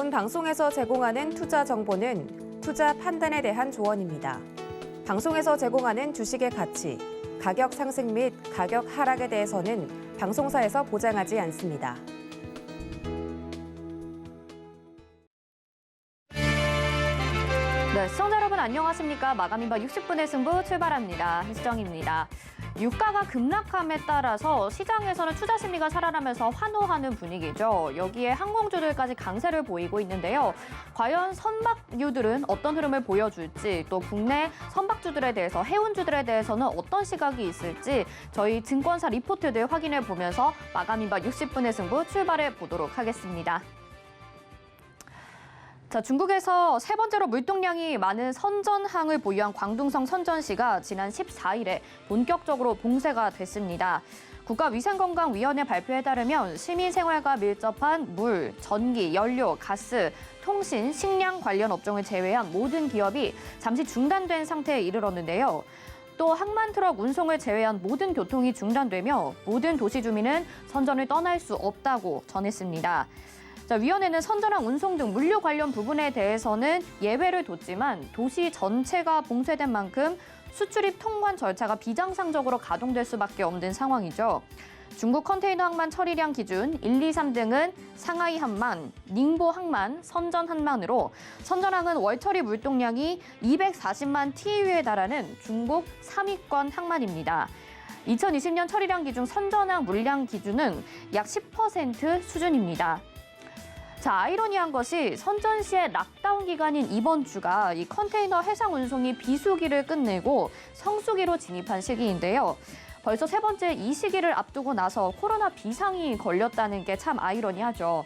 본 방송에서 제공하는 투자 정보는 투자 판단에 대한 조언입니다. 방송에서 제공하는 주식의 가치, 가격 상승 및 가격 하락에 대해서는 방송사에서 보장하지 않습니다. 네, 시청자 여러분 안녕하십니까? 마감인바 60분의 승부 출발합니다. 희수정입니다. 유가가 급락함에 따라서 시장에서는 투자 심리가 살아나면서 환호하는 분위기죠. 여기에 항공주들까지 강세를 보이고 있는데요. 과연 선박주들은 어떤 흐름을 보여줄지, 또 국내 선박주들에 대해서, 해운주들에 대해서는 어떤 시각이 있을지 저희 증권사 리포트들 확인해 보면서 마감인바 60분의 승부 출발해 보도록 하겠습니다. 자, 중국에서 세 번째로 물동량이 많은 선전항을 보유한 광둥성 선전시가 지난 14일에 본격적으로 봉쇄가 됐습니다. 국가위생건강위원회 발표에 따르면 시민 생활과 밀접한 물, 전기, 연료, 가스, 통신, 식량 관련 업종을 제외한 모든 기업이 잠시 중단된 상태에 이르렀는데요. 또 항만 트럭 운송을 제외한 모든 교통이 중단되며 모든 도시 주민은 선전을 떠날 수 없다고 전했습니다. 자, 위원회는 선전항 운송 등 물류 관련 부분에 대해서는 예외를 뒀지만 도시 전체가 봉쇄된 만큼 수출입 통관 절차가 비정상적으로 가동될 수밖에 없는 상황이죠. 중국 컨테이너 항만 처리량 기준 1, 2, 3등은 상하이 항만, 닝보 항만, 선전 항만으로 선전항은 월 처리 물동량이 240만 TEU에 달하는 중국 3위권 항만입니다. 2020년 처리량 기준 선전항 물량 기준은 약 10% 수준입니다. 자, 아이러니한 것이 선전시의 락다운 기간인 이번 주가 이 컨테이너 해상 운송이 비수기를 끝내고 성수기로 진입한 시기인데요. 벌써 세 번째 이 시기를 앞두고 나서 코로나 비상이 걸렸다는 게 참 아이러니하죠.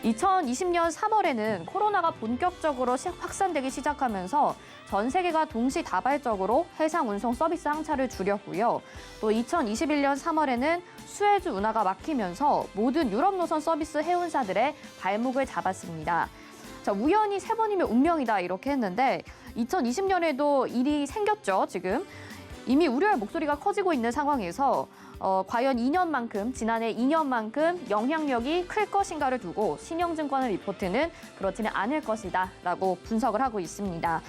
2020년 3월에는 코로나가 본격적으로 확산되기 시작하면서 전 세계가 동시다발적으로 해상 운송 서비스 항차를 줄였고요. 또 2021년 3월에는 수에즈 운하가 막히면서 모든 유럽 노선 서비스 해운사들의 발목을 잡았습니다. 자, 우연히 세 번이면 운명이다 이렇게 했는데 2020년에도 일이 생겼죠, 지금. 이미 우려의 목소리가 커지고 있는 상황에서 과연 지난해 2년만큼 영향력이 클 것인가를 두고 신영증권의 리포트는 그렇지는 않을 것이다 라고 분석을 하고 있습니다.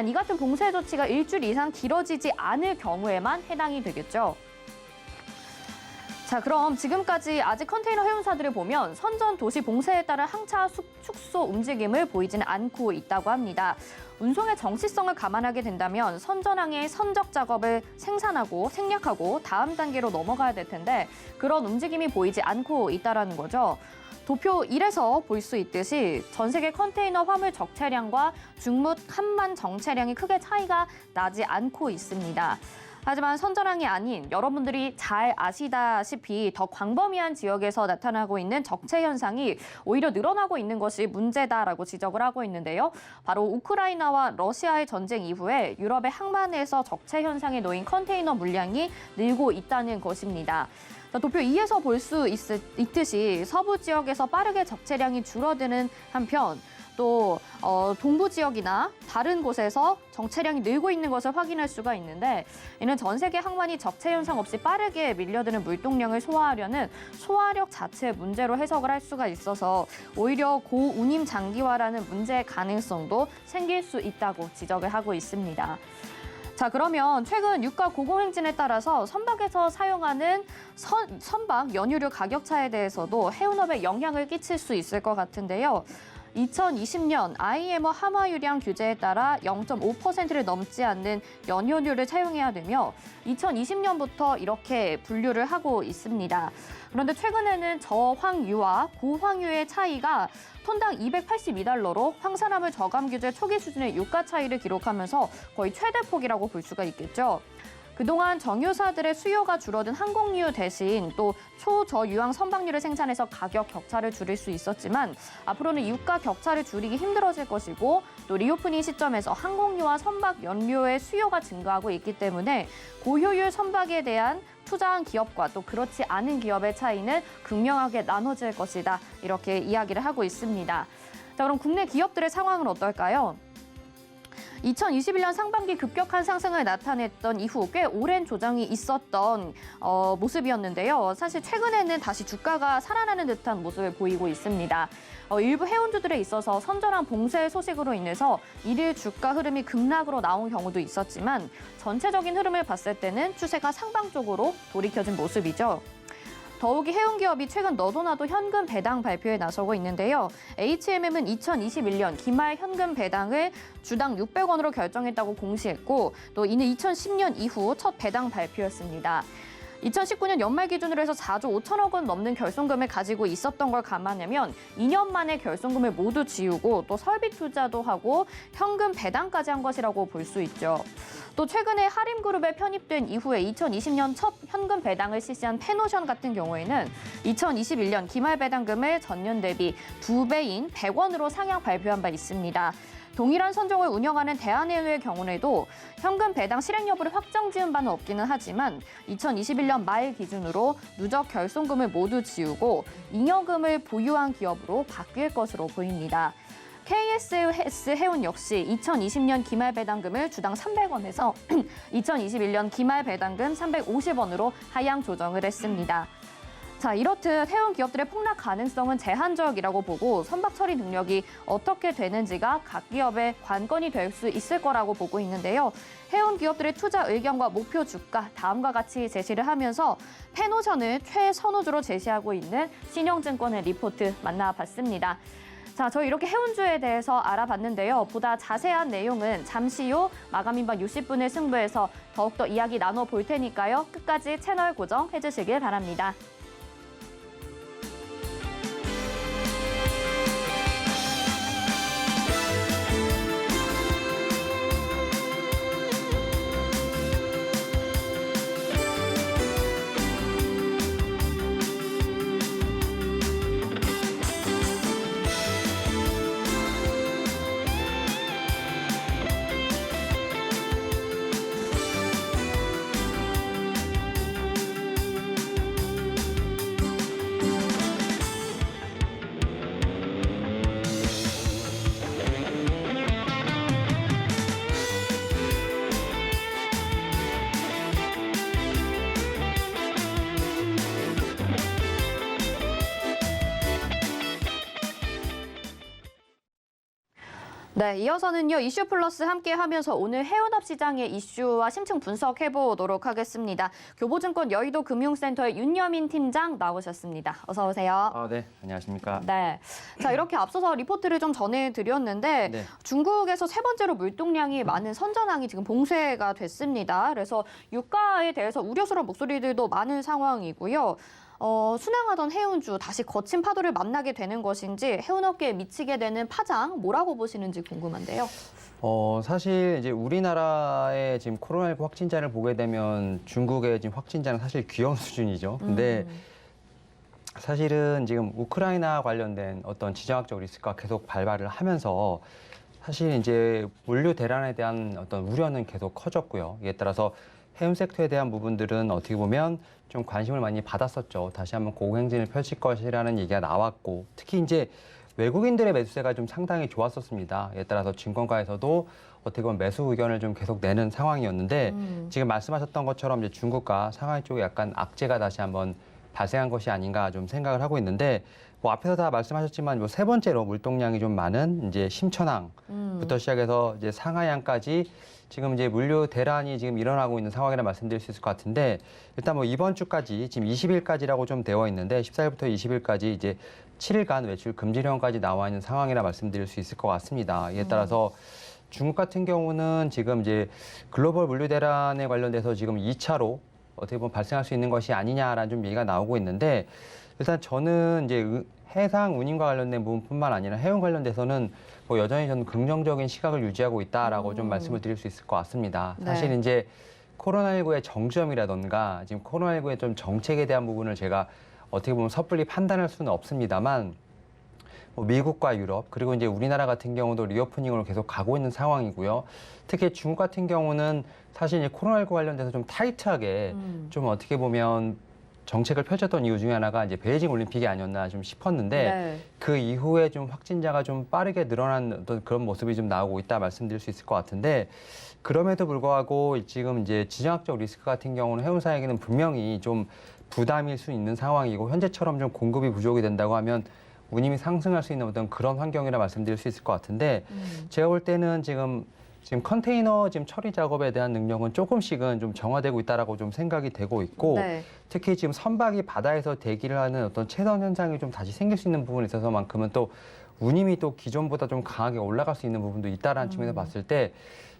이 같은 봉쇄 조치가 일주일 이상 길어지지 않을 경우에만 해당이 되겠죠. 자, 그럼 지금까지 아직 컨테이너 해운사들을 보면 선전 도시 봉쇄에 따른 항차 축소 움직임을 보이지는 않고 있다고 합니다. 운송의 정시성을 감안하게 된다면 선전항의 선적 작업을 생략하고 다음 단계로 넘어가야 될 텐데 그런 움직임이 보이지 않고 있다는 거죠. 도표 1에서 볼 수 있듯이 전 세계 컨테이너 화물 적체량과 중무 항만 정체량이 크게 차이가 나지 않고 있습니다. 하지만 선전항이 아닌 여러분들이 잘 아시다시피 더 광범위한 지역에서 나타나고 있는 적체 현상이 오히려 늘어나고 있는 것이 문제다라고 지적을 하고 있는데요. 바로 우크라이나와 러시아의 전쟁 이후에 유럽의 항만에서 적체 현상에 놓인 컨테이너 물량이 늘고 있다는 것입니다. 도표 2에서 볼 수 있듯이 서부 지역에서 빠르게 적체량이 줄어드는 한편 또 동부 지역이나 다른 곳에서 정체량이 늘고 있는 것을 확인할 수가 있는데 이는 전 세계 항만이 적체 현상 없이 빠르게 밀려드는 물동량을 소화하려는 소화력 자체의 문제로 해석을 할 수가 있어서 오히려 고운임 장기화라는 문제의 가능성도 생길 수 있다고 지적을 하고 있습니다. 자, 그러면 최근 유가 고공행진에 따라서 선박에서 사용하는 선박 연유류 가격 차에 대해서도 해운업에 영향을 끼칠 수 있을 것 같은데요. 2020년 IMO 함화유량 규제에 따라 0.5%를 넘지 않는 연료류를 차용해야 되며 2020년부터 이렇게 분류를 하고 있습니다. 그런데 최근에는 저황유와 고황유의 차이가 톤당 282달러로 황산화물 저감 규제 초기 수준의 유가 차이를 기록하면서 거의 최대폭이라고 볼 수가 있겠죠. 그동안 정유사들의 수요가 줄어든 항공유 대신 또 초저유황 선박유를 생산해서 가격 격차를 줄일 수 있었지만 앞으로는 유가 격차를 줄이기 힘들어질 것이고 또 리오프닝 시점에서 항공유와 선박 연료의 수요가 증가하고 있기 때문에 고효율 선박에 대한 투자한 기업과 또 그렇지 않은 기업의 차이는 극명하게 나눠질 것이다. 이렇게 이야기를 하고 있습니다. 자, 그럼 국내 기업들의 상황은 어떨까요? 2021년 상반기 급격한 상승을 나타냈던 이후 꽤 오랜 조정이 있었던 모습이었는데요. 사실 최근에는 다시 주가가 살아나는 듯한 모습을 보이고 있습니다. 일부 해운주들에 있어서 선전한 봉쇄 소식으로 인해서 일일 주가 흐름이 급락으로 나온 경우도 있었지만 전체적인 흐름을 봤을 때는 추세가 상방 쪽으로 돌이켜진 모습이죠. 더욱이 해운기업이 최근 너도나도 현금 배당 발표에 나서고 있는데요. HMM은 2021년 기말 현금 배당을 주당 600원으로 결정했다고 공시했고 또 이는 2010년 이후 첫 배당 발표였습니다. 2019년 연말 기준으로 해서 4조 5천억 원 넘는 결손금을 가지고 있었던 걸 감안하면 2년 만에 결손금을 모두 지우고 또 설비 투자도 하고 현금 배당까지 한 것이라고 볼 수 있죠. 또 최근에 하림그룹에 편입된 이후에 2020년 첫 현금 배당을 실시한 페노션 같은 경우에는 2021년 기말 배당금을 전년 대비 2배인 100원으로 상향 발표한 바 있습니다. 동일한 선종을 운영하는 대한해외의 경우에도 현금 배당 실행 여부를 확정 지은 바는 없기는 하지만 2021년 말 기준으로 누적 결손금을 모두 지우고 잉여금을 보유한 기업으로 바뀔 것으로 보입니다. KSS 해운 역시 2020년 기말 배당금을 주당 300원에서 2021년 기말 배당금 350원으로 하향 조정을 했습니다. 자, 이렇듯 해운 기업들의 폭락 가능성은 제한적이라고 보고 선박 처리 능력이 어떻게 되는지가 각 기업의 관건이 될 수 있을 거라고 보고 있는데요. 해운 기업들의 투자 의견과 목표 주가 다음과 같이 제시를 하면서 페노션을 최선호주로 제시하고 있는 신영증권의 리포트 만나봤습니다. 자, 저희 이렇게 해운주에 대해서 알아봤는데요. 보다 자세한 내용은 잠시 후 마감인방 60분의 승부에서 더욱더 이야기 나눠볼 테니까요. 끝까지 채널 고정해 주시길 바랍니다. 네, 이어서는요 이슈 플러스 함께하면서 오늘 해운업 시장의 이슈와 심층 분석해 보도록 하겠습니다. 교보증권 여의도 금융센터의 윤여민 팀장 나오셨습니다. 어서 오세요. 네, 안녕하십니까. 네, 자 이렇게 앞서서 리포트를 좀 전해드렸는데 네. 중국에서 세 번째로 물동량이 많은 선전항이 지금 봉쇄가 됐습니다. 그래서 유가에 대해서 우려스러운 목소리들도 많은 상황이고요. 순항하던 해운주 다시 거친 파도를 만나게 되는 것인지 해운업계에 미치게 되는 파장 뭐라고 보시는지 궁금한데요. 사실 이제 우리나라의 지금 코로나19 확진자를 보게 되면 중국의 지금 확진자는 사실 귀여운 수준이죠. 근데 사실은 지금 우크라이나 관련된 어떤 지정학적 리스크가 계속 발발을 하면서 사실 이제 물류 대란에 대한 어떤 우려는 계속 커졌고요. 이에 따라서 해운 섹터에 대한 부분들은 어떻게 보면 좀 관심을 많이 받았었죠. 다시 한번 고행진을 펼칠 것이라는 얘기가 나왔고, 특히 이제 외국인들의 매수세가 좀 상당히 좋았었습니다. 이에 따라서 증권가에서도 어떻게 보면 매수 의견을 좀 계속 내는 상황이었는데 지금 말씀하셨던 것처럼 이제 중국과 상하이 쪽에 약간 악재가 다시 한번 발생한 것이 아닌가 좀 생각을 하고 있는데, 뭐 앞에서 다 말씀하셨지만 뭐 세 번째로 물동량이 좀 많은 이제 심천항부터 시작해서 이제 상하이항까지 지금 이제 물류 대란이 지금 일어나고 있는 상황이라 말씀드릴 수 있을 것 같은데, 일단 뭐 이번 주까지 지금 20일까지라고 좀 되어 있는데 14일부터 20일까지 이제 7일간 외출 금지령까지 나와 있는 상황이라 말씀드릴 수 있을 것 같습니다. 이에 따라서 중국 같은 경우는 지금 이제 글로벌 물류 대란에 관련돼서 지금 2차로 어떻게 보면 발생할 수 있는 것이 아니냐라는 좀 얘기가 나오고 있는데, 일단 저는 이제 해상 운임과 관련된 부분뿐만 아니라 해운 관련돼서는 뭐 여전히 저는 긍정적인 시각을 유지하고 있다라고 좀 말씀을 드릴 수 있을 것 같습니다. 네. 사실 이제 코로나19의 정점이라던가 지금 코로나19의 좀 정책에 대한 부분을 제가 어떻게 보면 섣불리 판단할 수는 없습니다만, 뭐 미국과 유럽 그리고 이제 우리나라 같은 경우도 리오프닝으로 계속 가고 있는 상황이고요. 특히 중국 같은 경우는 사실 이제 코로나19 관련돼서 좀 타이트하게 좀 어떻게 보면 정책을 펼쳤던 이유 중에 하나가 이제 베이징 올림픽이 아니었나 좀 싶었는데 네. 그 이후에 좀 확진자가 좀 빠르게 늘어난 어떤 그런 모습이 좀 나오고 있다 말씀드릴 수 있을 것 같은데 그럼에도 불구하고 지금 이제 지정학적 리스크 같은 경우는 해운사에게는 분명히 좀 부담일 수 있는 상황이고 현재처럼 좀 공급이 부족이 된다고 하면 운임이 상승할 수 있는 어떤 그런 환경이라 말씀드릴 수 있을 것 같은데 제가 볼 때는 지금 컨테이너 지금 처리 작업에 대한 능력은 조금씩은 좀 정화되고 있다라고 좀 생각이 되고 있고 네. 특히 지금 선박이 바다에서 대기를 하는 어떤 체선 현상이 좀 다시 생길 수 있는 부분에 있어서만큼은 또 운임이 또 기존보다 좀 강하게 올라갈 수 있는 부분도 있다라는 측면에서 봤을 때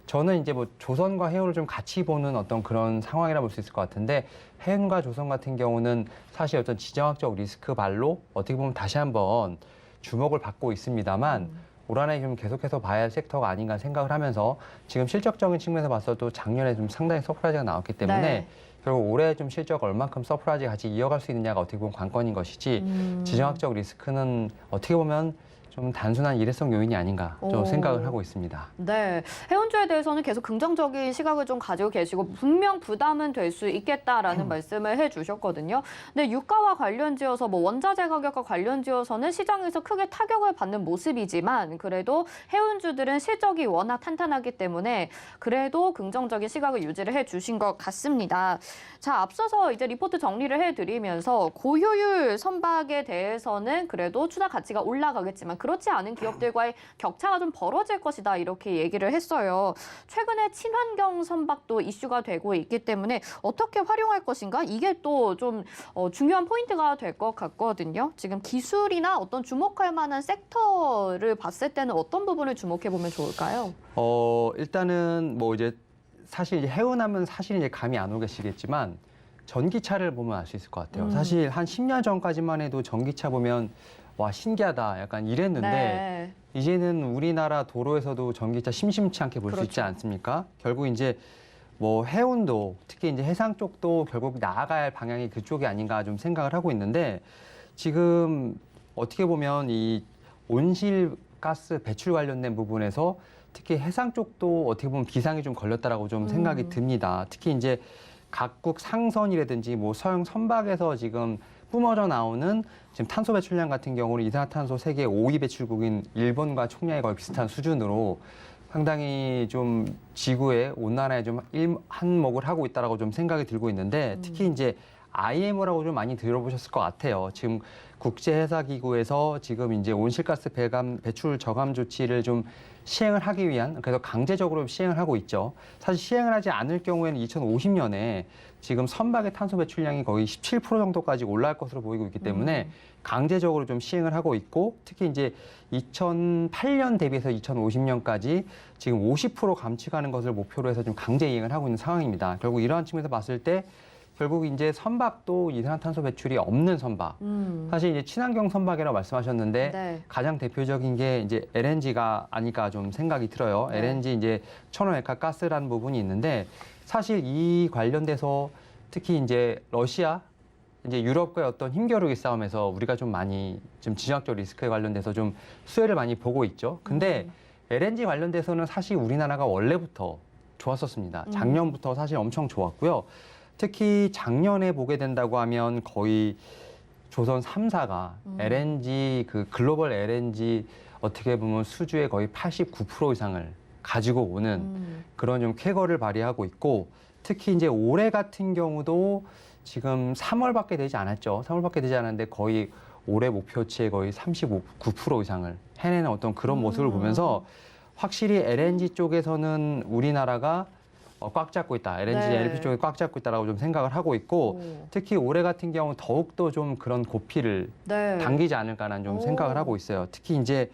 저는 이제 뭐 조선과 해운을 좀 같이 보는 어떤 그런 상황이라 볼 수 있을 것 같은데 해운과 조선 같은 경우는 사실 어떤 지정학적 리스크 발로 어떻게 보면 다시 한번 주목을 받고 있습니다만 올 한해 좀 계속해서 봐야 할 섹터가 아닌가 생각을 하면서 지금 실적적인 측면에서 봤어도 작년에 좀 상당히 서프라이즈가 나왔기 때문에 네. 결국 올해 좀 실적 얼만큼 서프라이즈 같이 이어갈 수 있느냐가 어떻게 보면 관건인 것이지 지정학적 리스크는 어떻게 보면 좀 단순한 일회성 요인이 아닌가 좀 오. 생각을 하고 있습니다. 네, 해운주에 대해서는 계속 긍정적인 시각을 좀 가지고 계시고 분명 부담은 될 수 있겠다라는 말씀을 해주셨거든요. 근데 유가와 관련지어서 뭐 원자재 가격과 관련지어서는 시장에서 크게 타격을 받는 모습이지만 그래도 해운주들은 실적이 워낙 탄탄하기 때문에 그래도 긍정적인 시각을 유지를 해주신 것 같습니다. 자, 앞서서 이제 리포트 정리를 해드리면서 고효율 선박에 대해서는 그래도 투자 가치가 올라가겠지만 그렇지 않은 기업들과의 격차가 좀 벌어질 것이다 이렇게 얘기를 했어요. 최근에 친환경 선박도 이슈가 되고 있기 때문에 어떻게 활용할 것인가 이게 또 좀 중요한 포인트가 될 것 같거든요. 지금 기술이나 어떤 주목할 만한 섹터를 봤을 때는 어떤 부분을 주목해 보면 좋을까요? 일단은 뭐 이제 사실 이제 해운하면 사실 이제 감이 안 오시겠지만 전기차를 보면 알 수 있을 것 같아요. 사실 한 10년 전까지만 해도 전기차 보면 와 신기하다 약간 이랬는데 네. 이제는 우리나라 도로에서도 전기차 심심치 않게 볼 수 있지 그렇죠. 않습니까? 결국 이제 뭐 해운도 특히 이제 해상 쪽도 결국 나아가야 할 방향이 그쪽이 아닌가 좀 생각을 하고 있는데 지금 어떻게 보면 이 온실가스 배출 관련된 부분에서 특히 해상 쪽도 어떻게 보면 기상이 좀 걸렸다라고 좀 생각이 듭니다. 특히 이제 각국 상선이라든지 뭐 서양 선박에서 지금 뿜어져 나오는 지금 탄소 배출량 같은 경우는 이산화탄소 세계 5위 배출국인 일본과 총량이 거의 비슷한 수준으로 상당히 좀 지구의 온난화에 좀 한몫을 하고 있다라고 좀 생각이 들고 있는데 특히 이제 IMO라고 좀 많이 들어보셨을 것 같아요. 지금 국제해사기구에서 지금 이제 온실가스 배출 저감 조치를 좀 시행을 하기 위한 그래서 강제적으로 시행을 하고 있죠. 사실 시행을 하지 않을 경우에는 2050년에 지금 선박의 탄소 배출량이 거의 17% 정도까지 올라갈 것으로 보이고 있기 때문에 강제적으로 좀 시행을 하고 있고 특히 이제 2008년 대비해서 2050년까지 지금 50% 감축하는 것을 목표로 해서 좀 강제 이행을 하고 있는 상황입니다. 결국 이러한 측면에서 봤을 때 결국 이제 선박도 이산화탄소 배출이 없는 선박. 사실 이제 친환경 선박이라고 말씀하셨는데 네. 가장 대표적인 게 이제 LNG가 아닐까 좀 생각이 들어요. 네. LNG 이제 천연액화 가스라는 부분이 있는데 사실 이 관련돼서 특히 이제 러시아 이제 유럽과의 어떤 힘겨루기 싸움에서 우리가 좀 많이 좀 지정학적 리스크에 관련돼서 좀 수혜를 많이 보고 있죠. 근데 LNG 관련돼서는 사실 우리나라가 원래부터 좋았었습니다. 작년부터 사실 엄청 좋았고요. 특히 작년에 보게 된다고 하면 거의 조선 3사가 LNG 그 글로벌 LNG 어떻게 보면 수주의 거의 89% 이상을 가지고 오는 그런 좀 쾌거를 발휘하고 있고 특히 이제 올해 같은 경우도 지금 3월밖에 되지 않았죠. 3월밖에 되지 않았는데 거의 올해 목표치의 거의 39% 이상을 해내는 어떤 그런 모습을 보면서 확실히 LNG 쪽에서는 우리나라가 꽉 잡고 있다. LNG, 네. LP 쪽에 꽉 잡고 있다라고 좀 생각을 하고 있고 특히 올해 같은 경우 더욱더 좀 그런 고피를 네. 당기지 않을까라는 좀 생각을 하고 있어요. 특히 이제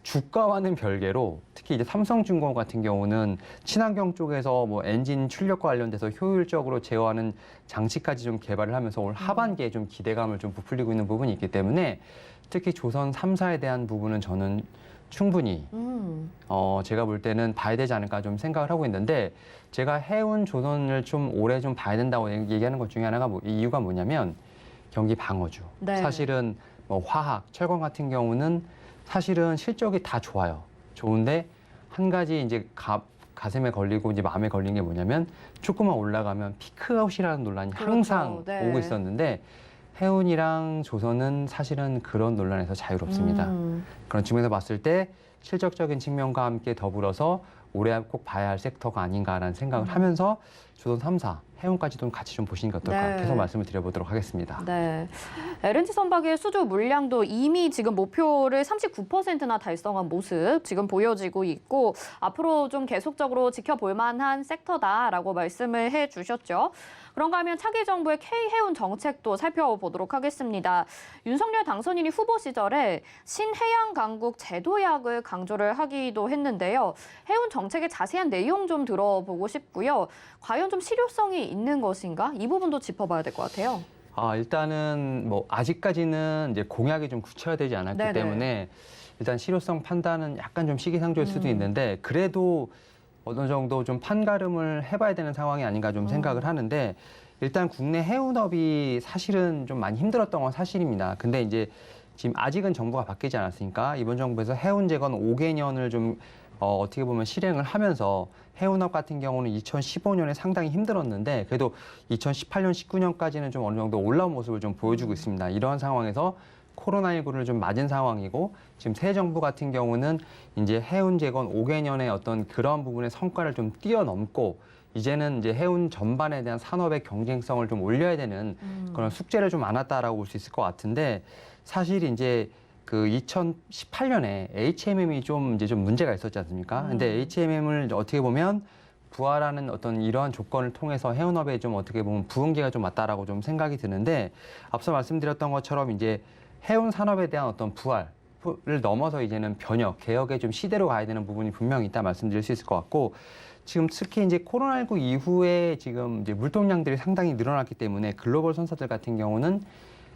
주가와는 별개로 특히 이제 삼성중공업 같은 경우는 친환경 쪽에서 뭐 엔진 출력과 관련돼서 효율적으로 제어하는 장치까지 좀 개발을 하면서 올 하반기에 좀 기대감을 좀 부풀리고 있는 부분이 있기 때문에 특히 조선 3사에 대한 부분은 저는 충분히 제가 볼 때는 봐야 되지 않을까 좀 생각을 하고 있는데 제가 해운 조선을 좀 올해 좀 봐야 된다고 얘기하는 것 중에 하나가 이유가 뭐냐면 경기 방어주. 네. 사실은 뭐 화학, 철강 같은 경우는 사실은 실적이 다 좋아요. 좋은데 한 가지 이제 가슴에 걸리고 이제 마음에 걸린 게 뭐냐면 조금만 올라가면 피크아웃이라는 논란이 그렇죠. 항상 네. 오고 있었는데 해운이랑 조선은 사실은 그런 논란에서 자유롭습니다. 그런 측면에서 봤을 때 실적적인 측면과 함께 더불어서 올해 꼭 봐야 할 섹터가 아닌가라는 생각을 하면서 조선 3사, 해운까지도 같이 좀 보시는 게 어떨까 네. 계속 말씀을 드려보도록 하겠습니다. 네. LNG 선박의 수주 물량도 이미 지금 목표를 39%나 달성한 모습 지금 보여지고 있고 앞으로 좀 계속적으로 지켜볼 만한 섹터다라고 말씀을 해주셨죠. 그런가 하면 차기 정부의 K해운 정책도 살펴보도록 하겠습니다. 윤석열 당선인이 후보 시절에 신해양 강국 제도약을 강조를 하기도 했는데요. 해운 정책의 자세한 내용 좀 들어보고 싶고요. 과연 좀 실효성이 있는 것인가? 이 부분도 짚어봐야 될 것 같아요. 일단은 뭐 아직까지는 이제 공약이 좀 구체화되지 않았기 네네. 때문에 일단 실효성 판단은 약간 좀 시기상조일 수도 있는데 그래도 어느 정도 좀 판가름을 해봐야 되는 상황이 아닌가 좀 생각을 하는데 일단 국내 해운업이 사실은 좀 많이 힘들었던 건 사실입니다. 근데 이제 지금 아직은 정부가 바뀌지 않았으니까 이번 정부에서 해운 재건 5개년을 좀 어떻게 보면 실행을 하면서 해운업 같은 경우는 2015년에 상당히 힘들었는데 그래도 2018년, 19년까지는 좀 어느 정도 올라온 모습을 좀 보여주고 있습니다. 이러한 상황에서 코로나19를 좀 맞은 상황이고 지금 새 정부 같은 경우는 이제 해운 재건 5개년의 어떤 그런 부분의 성과를 좀 뛰어넘고 이제는 이제 해운 전반에 대한 산업의 경쟁성을 좀 올려야 되는 그런 숙제를 좀 안았다라고 볼 수 있을 것 같은데 사실 이제 그 2018년에 HMM이 좀 문제가 있었지 않습니까? 근데 HMM을 어떻게 보면 부활하는 어떤 이러한 조건을 통해서 해운업에 좀 어떻게 보면 부흥기가 좀 왔다라고 좀 생각이 드는데 앞서 말씀드렸던 것처럼 이제 해운 산업에 대한 어떤 부활을 넘어서 이제는 변혁, 개혁의 좀 시대로 가야 되는 부분이 분명히 있다 말씀드릴 수 있을 것 같고 지금 특히 이제 코로나19 이후에 지금 이제 물동량들이 상당히 늘어났기 때문에 글로벌 선사들 같은 경우는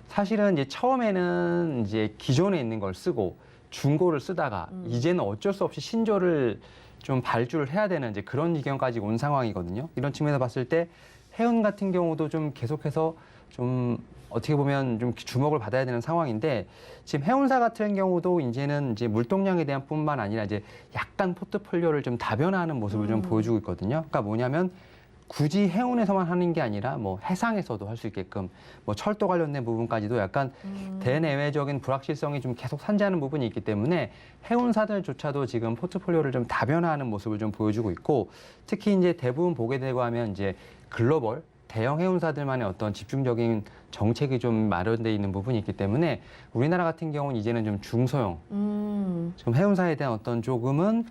사실은 이제 처음에는 이제 기존에 있는 걸 쓰고 중고를 쓰다가 이제는 어쩔 수 없이 신조를 좀 발주를 해야 되는 이제 그런 지경까지 온 상황이거든요. 이런 측면에서 봤을 때 해운 같은 경우도 좀 계속해서 좀 어떻게 보면 좀 주목을 받아야 되는 상황인데 지금 해운사 같은 경우도 이제는 이제 물동량에 대한 뿐만 아니라 이제 약간 포트폴리오를 좀 다변화하는 모습을 좀 보여주고 있거든요. 그러니까 뭐냐면 굳이 해운에서만 하는 게 아니라 뭐 해상에서도 할 수 있게끔 뭐 철도 관련된 부분까지도 약간 대내외적인 불확실성이 좀 계속 산재하는 부분이 있기 때문에 해운사들조차도 지금 포트폴리오를 좀 다변화하는 모습을 좀 보여주고 있고 특히 이제 대부분 보게 되고 하면 이제 글로벌 대형 해운사들만의 어떤 집중적인 정책이 좀 마련돼 있는 부분이 있기 때문에 우리나라 같은 경우는 이제는 좀 중소형 지금 해운사에 대한 어떤 조금은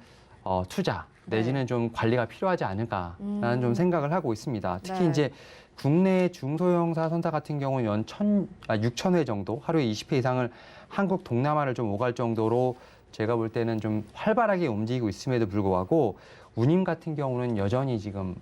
투자 내지는 좀 관리가 필요하지 않을까라는 좀 생각을 하고 있습니다. 특히 네. 이제 국내 중소형사 선사 같은 경우는 연 6,000회 정도 하루에 20회 이상을 한국 동남아를 좀 오갈 정도로 제가 볼 때는 좀 활발하게 움직이고 있음에도 불구하고 운임 같은 경우는 여전히 지금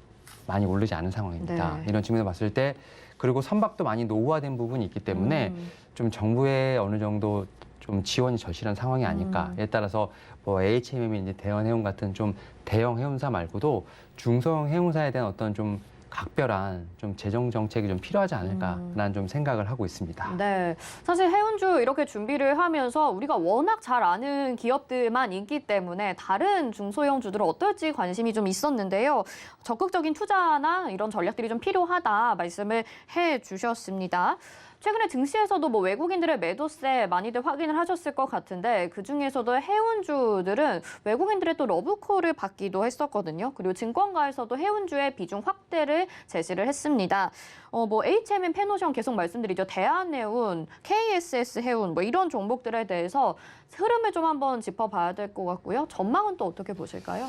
많이 오르지 않은 상황입니다. 네. 이런 측면에서 봤을 때 그리고 선박도 많이 노후화된 부분이 있기 때문에 좀 정부의 어느 정도 좀 지원이 절실한 상황이 아닐까에 따라서 뭐 HMM이 이제 대한해운 같은 좀 대형 해운사 말고도 중소형 해운사에 대한 어떤 좀 각별한 좀 재정 정책이 좀 필요하지 않을까라는 좀 생각을 하고 있습니다. 네, 사실 해운주 이렇게 준비를 하면서 우리가 워낙 잘 아는 기업들만 있기 때문에 다른 중소형주들은 어떨지 관심이 좀 있었는데요. 적극적인 투자나 이런 전략들이 좀 필요하다 말씀을 해주셨습니다. 최근에 증시에서도 뭐 외국인들의 매도세 많이들 확인을 하셨을 것 같은데 그중에서도 해운주들은 외국인들의 또 러브콜을 받기도 했었거든요. 그리고 증권가에서도 해운주의 비중 확대를 제시를 했습니다. 뭐 HMM, 페노션 계속 말씀드리죠. 대한해운, KSS 해운 뭐 이런 종목들에 대해서 흐름을 좀 한번 짚어봐야 될 것 같고요. 전망은 또 어떻게 보실까요?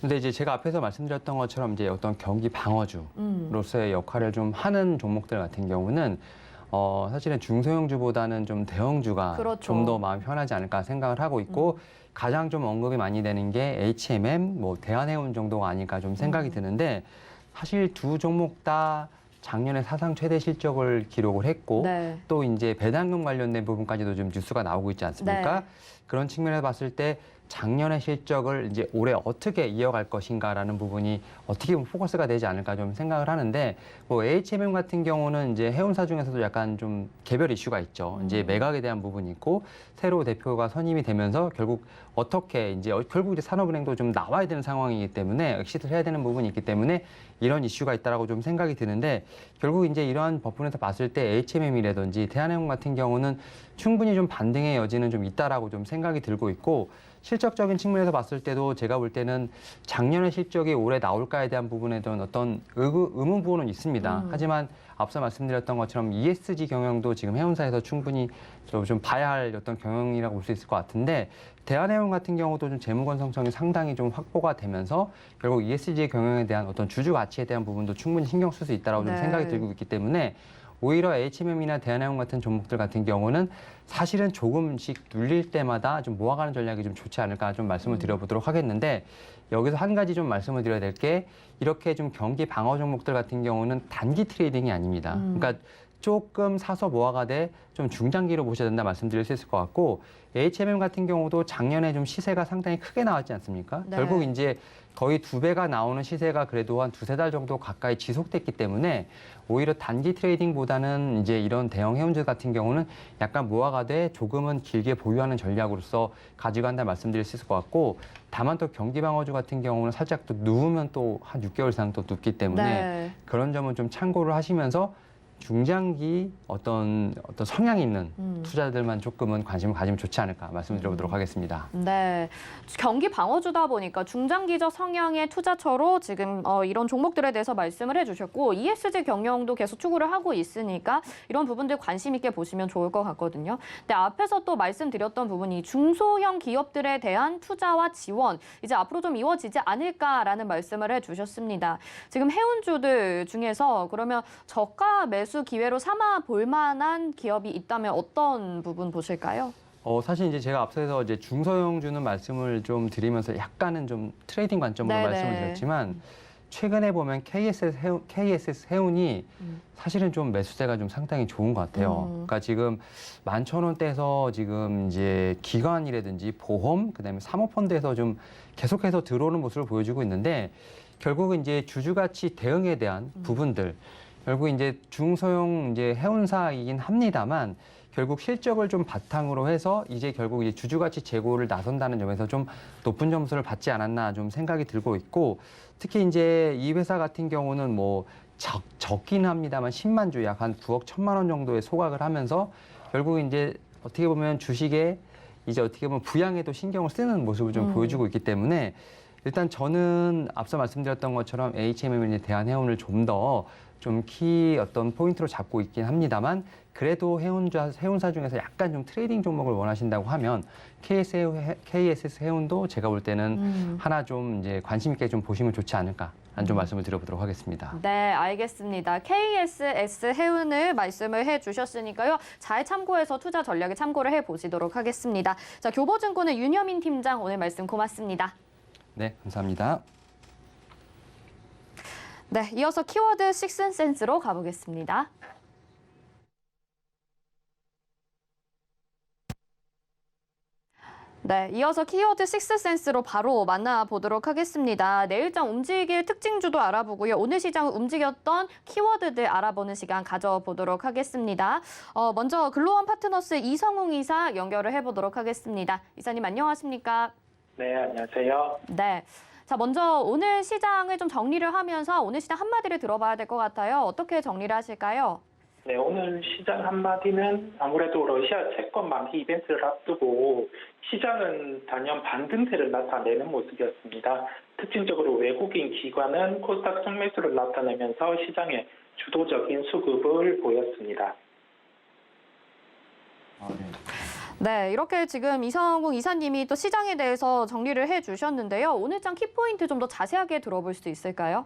근데 이제 제가 앞에서 말씀드렸던 것처럼 이제 어떤 경기 방어주로서의 역할을 좀 하는 종목들 같은 경우는 사실은 중소형주보다는 좀 대형주가 그렇죠. 좀 더 마음이 편하지 않을까 생각을 하고 있고 가장 좀 언급이 많이 되는 게 HMM, 뭐 대한해운 정도가 아닐까 좀 생각이 드는데 사실 두 종목 다 작년에 사상 최대 실적을 기록을 했고 네. 또 이제 배당금 관련된 부분까지도 좀 뉴스가 나오고 있지 않습니까? 네. 그런 측면에서 봤을 때 작년의 실적을 이제 올해 어떻게 이어갈 것인가라는 부분이 어떻게 보면 포커스가 되지 않을까 좀 생각을 하는데 뭐 HMM 같은 경우는 이제 해운사 중에서도 약간 좀 개별 이슈가 있죠. 이제 매각에 대한 부분이 있고 새로 대표가 선임이 되면서 결국 어떻게 이제 결국 이제 산업은행도 좀 나와야 되는 상황이기 때문에 엑시트를 해야 되는 부분이 있기 때문에 이런 이슈가 있다라고 좀 생각이 드는데 결국 이제 이러한 부분에서 봤을 때 HMM이라든지 대한해운 같은 경우는 충분히 좀 반등의 여지는 좀 있다라고 좀 생각이 들고 있고 실적적인 측면에서 봤을 때도 제가 볼 때는 작년의 실적이 올해 나올까에 대한 부분에 대한 어떤 의문 부분은 있습니다. 하지만 앞서 말씀드렸던 것처럼 ESG 경영도 지금 해운사에서 충분히 좀 봐야 할 어떤 경영이라고 볼 수 있을 것 같은데 대한해운 같은 경우도 좀 재무 건설성이 상당히 좀 확보가 되면서 결국 ESG 경영에 대한 어떤 주주 가치에 대한 부분도 충분히 신경 쓸 수 있다라고 좀 생각이 들고 있기 때문에 오히려 HMM이나 대한해운 같은 종목들 같은 경우는 사실은 조금씩 눌릴 때마다 좀 모아가는 전략이 좀 좋지 않을까 좀 말씀을 드려보도록 하겠는데 여기서 한 가지 좀 말씀을 드려야 될 게 이렇게 좀 경기 방어 종목들 같은 경우는 단기 트레이딩이 아닙니다. 그러니까 조금 사서 모아가되 좀 중장기로 보셔야 된다 말씀드릴 수 있을 것 같고 HMM 같은 경우도 작년에 좀 시세가 상당히 크게 나왔지 않습니까? 네. 결국 이제 거의 2배가 나오는 시세가 그래도 한 2-3달 정도 가까이 지속됐기 때문에 오히려 단기 트레이딩보다는 이제 이런 대형 해운들 같은 경우는 약간 모아가되 조금은 길게 보유하는 전략으로서 가져간다 말씀드릴 수 있을 것 같고 다만 또 경기 방어주 같은 경우는 살짝 또 누우면 또 한 6개월 이상 또 눕기 때문에 네. 그런 점은 좀 참고를 하시면서 중장기 어떤 성향 있는 투자들만 조금은 관심을 가지면 좋지 않을까 말씀드려보도록 하겠습니다. 네, 경기 방어주다 보니까 중장기적 성향의 투자처로 지금 이런 종목들에 대해서 말씀을 해주셨고 ESG 경영도 계속 추구를 하고 있으니까 이런 부분들 관심 있게 보시면 좋을 것 같거든요. 근데 앞에서 또 말씀드렸던 부분이 중소형 기업들에 대한 투자와 지원 이제 앞으로 좀 이루어지지 않을까라는 말씀을 해주셨습니다. 지금 해운주들 중에서 그러면 저가 매수 기회로 삼아 볼 만한 기업이 있다면 어떤 부분 보실까요? 사실 이제 제가 앞서서 이제 중소형주는 말씀을 좀 드리면서 약간은 좀 트레이딩 관점으로 네네. 말씀을 드렸지만 최근에 보면 KSS 해운이 사실은 좀 매수세가 좀 상당히 좋은 것 같아요. 그러니까 지금 11,000원대에서 지금 이제 기관이라든지 보험, 그다음에 사모펀드에서 좀 계속해서 들어오는 모습을 보여주고 있는데 결국은 이제 주주가치 대응에 대한 부분들 결국 이제 중소형 이제 해운사이긴 합니다만 결국 실적을 좀 바탕으로 해서 이제 결국 이제 주주가치 제고를 나선다는 점에서 좀 높은 점수를 받지 않았나 좀 생각이 들고 있고 특히 이제 이 회사 같은 경우는 뭐 적긴 합니다만 10만 주 약 한 9억 1천만 원 정도의 소각을 하면서 결국 이제 어떻게 보면 주식에 이제 어떻게 보면 부양에도 신경을 쓰는 모습을 좀 보여주고 있기 때문에 일단 저는 앞서 말씀드렸던 것처럼 HMM에 대한 해운을 좀 더 좀 키 어떤 포인트로 잡고 있긴 합니다만 그래도 해운사 중에서 약간 좀 트레이딩 종목을 원하신다고 하면 KSS 해운도 제가 볼 때는 하나 좀 이제 관심 있게 좀 보시면 좋지 않을까 하는 좀 말씀을 드려보도록 하겠습니다. 네, 알겠습니다. KSS 해운을 말씀을 해주셨으니까요. 잘 참고해서 투자 전략에 참고를 해보시도록 하겠습니다. 자, 교보증권의 윤여민 팀장 오늘 말씀 고맙습니다. 네, 감사합니다. 네, 이어서 키워드 식슨센스로 가보겠습니다. 네, 이어서 키워드 식스센스로 바로 만나보도록 하겠습니다. 내일장 움직일 특징주도 알아보고요. 오늘 시장을 움직였던 키워드들 알아보는 시간 가져보도록 하겠습니다. 먼저 글로원 파트너스 이성웅 이사 연결을 해보도록 하겠습니다. 이사님 안녕하십니까? 네, 안녕하세요. 네. 자, 먼저 오늘 시장을 좀 정리를 하면서 오늘 시장 한마디를 들어봐야 될 것 같아요. 어떻게 정리를 하실까요? 네, 오늘 시장 한마디는 아무래도 러시아 채권 만기 이벤트를 앞두고 시장은 단연 반등세를 나타내는 모습이었습니다. 특징적으로 외국인 기관은 코스닥 순매수를 나타내면서 시장에 주도적인 수급을 보였습니다. 네, 이렇게 지금 이성웅 이사님이 또 시장에 대해서 정리를 해주셨는데요. 오늘장 키포인트 좀 더 자세하게 들어볼 수 있을까요?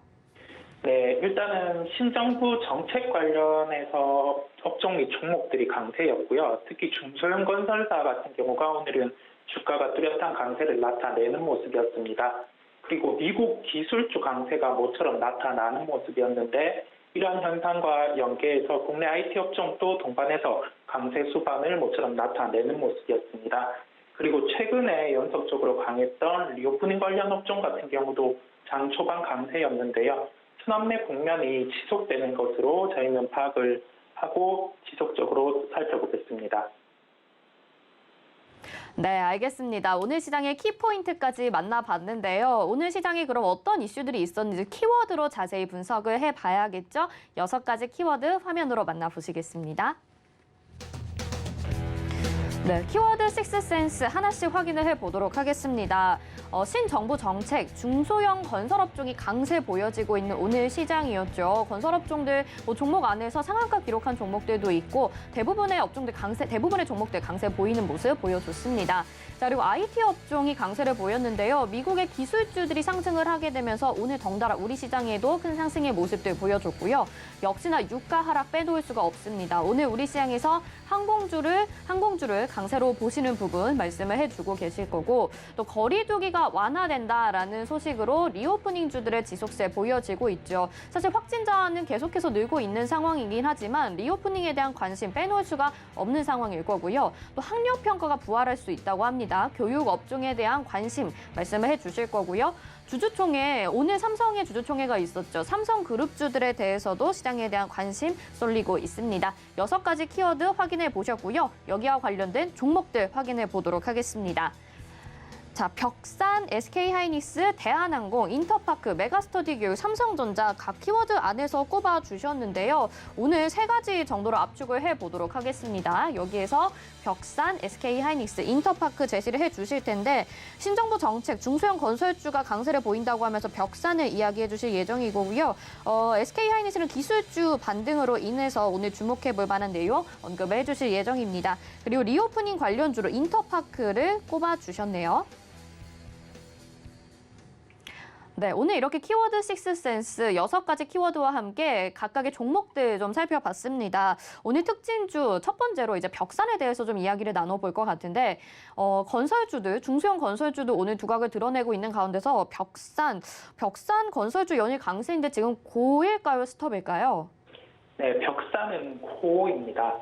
네, 일단은 신정부 정책 관련해서 업종 및 종목들이 강세였고요. 특히 중소형 건설사 같은 경우가 오늘은 주가가 뚜렷한 강세를 나타내는 모습이었습니다. 그리고 미국 기술주 강세가 모처럼 나타나는 모습이었는데 이러한 현상과 연계해서 국내 IT 업종도 동반해서 강세 수반을 모처럼 나타내는 모습이었습니다. 그리고 최근에 연속적으로 강했던 리오프닝 관련 업종 같은 경우도 장 초반 강세였는데요. 수납매 국면이 지속되는 것으로 저희는 파악을 하고 지속적으로 살펴보겠습니다. 네, 알겠습니다. 오늘 시장의 키포인트까지 만나봤는데요. 오늘 시장에 그럼 어떤 이슈들이 있었는지 키워드로 자세히 분석을 해봐야겠죠? 6가지 키워드 화면으로 만나보시겠습니다. 네, 키워드 식스센스 하나씩 확인을 해보도록 하겠습니다. 신정부 정책, 중소형 건설업종이 강세 보여지고 있는 오늘 시장이었죠. 건설업종들 종목 안에서 상한가 기록한 종목들도 있고 대부분의 종목들 강세 보이는 모습 보여줬습니다. 자, 그리고 IT 업종이 강세를 보였는데요. 미국의 기술주들이 상승을 하게 되면서 오늘 덩달아 우리 시장에도 큰 상승의 모습들 보여줬고요. 역시나 유가 하락 빼놓을 수가 없습니다. 오늘 우리 시장에서 항공주를 강세로 보시는 부분 말씀을 해주고 계실 거고 또 거리두기가 완화된다라는 소식으로 리오프닝주들의 지속세 보여지고 있죠. 사실 확진자는 계속해서 늘고 있는 상황이긴 하지만 리오프닝에 대한 관심 빼놓을 수가 없는 상황일 거고요. 또 학력평가가 부활할 수 있다고 합니다. 교육 업종에 대한 관심 말씀을 해주실 거고요. 주주총회, 오늘 삼성의 주주총회가 있었죠. 삼성그룹주들에 대해서도 시장에 대한 관심 쏠리고 있습니다. 6가지 키워드 확인해 보셨고요. 여기와 관련된 종목들 확인해 보도록 하겠습니다. 자, 벽산, SK하이닉스, 대한항공, 인터파크, 메가스터디 교육, 삼성전자 각 키워드 안에서 꼽아주셨는데요. 오늘 3가지 정도로 압축을 해보도록 하겠습니다. 여기에서 벽산, SK하이닉스, 인터파크 제시를 해주실 텐데 신정부 정책, 중소형 건설주가 강세를 보인다고 하면서 벽산을 이야기해 주실 예정이고요. SK하이닉스는 기술주 반등으로 인해서 오늘 주목해볼 만한 내용 언급을 해주실 예정입니다. 그리고 리오프닝 관련주로 인터파크를 꼽아주셨네요. 네, 오늘 이렇게 키워드 식스센스 6가지 키워드와 함께 각각의 종목들 좀 살펴봤습니다. 오늘 특징주 첫 번째로 이제 벽산에 대해서 좀 이야기를 나눠볼 것 같은데 건설주들, 중소형 건설주도 오늘 두각을 드러내고 있는 가운데서 벽산 건설주 연일 강세인데 지금 고일까요, 스톱일까요? 네, 벽산은 고입니다.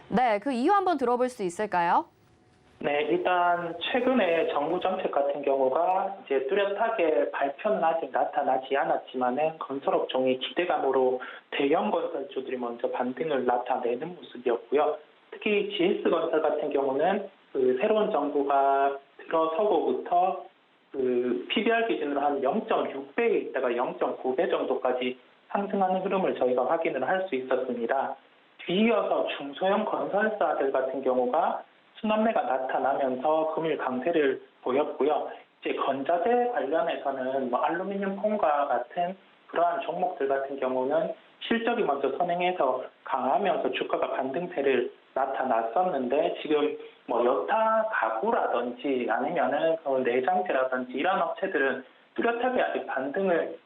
네, 그 이유 한번 들어볼 수 있을까요? 네, 일단 최근에 정부 정책 같은 경우가 이제 뚜렷하게 발표는 아직 나타나지 않았지만은 건설업종이 기대감으로 대형 건설주들이 먼저 반등을 나타내는 모습이었고요. 특히 GS건설 같은 경우는 그 새로운 정부가 들어서고부터 그 PBR 기준으로 한 0.6배에 있다가 0.9배 정도까지 상승하는 흐름을 저희가 확인을 할 수 있었습니다. 뒤이어서 중소형 건설사들 같은 경우가 수납매가 나타나면서 금일 강세를 보였고요. 이제 건자재 관련해서는 알루미늄 폼과 같은 그러한 종목들 같은 경우는 실적이 먼저 선행해서 강하면서 주가가 반등세를 나타났었는데 지금 여타 가구라든지 아니면은 내장재라든지 이런 업체들은 뚜렷하게 아직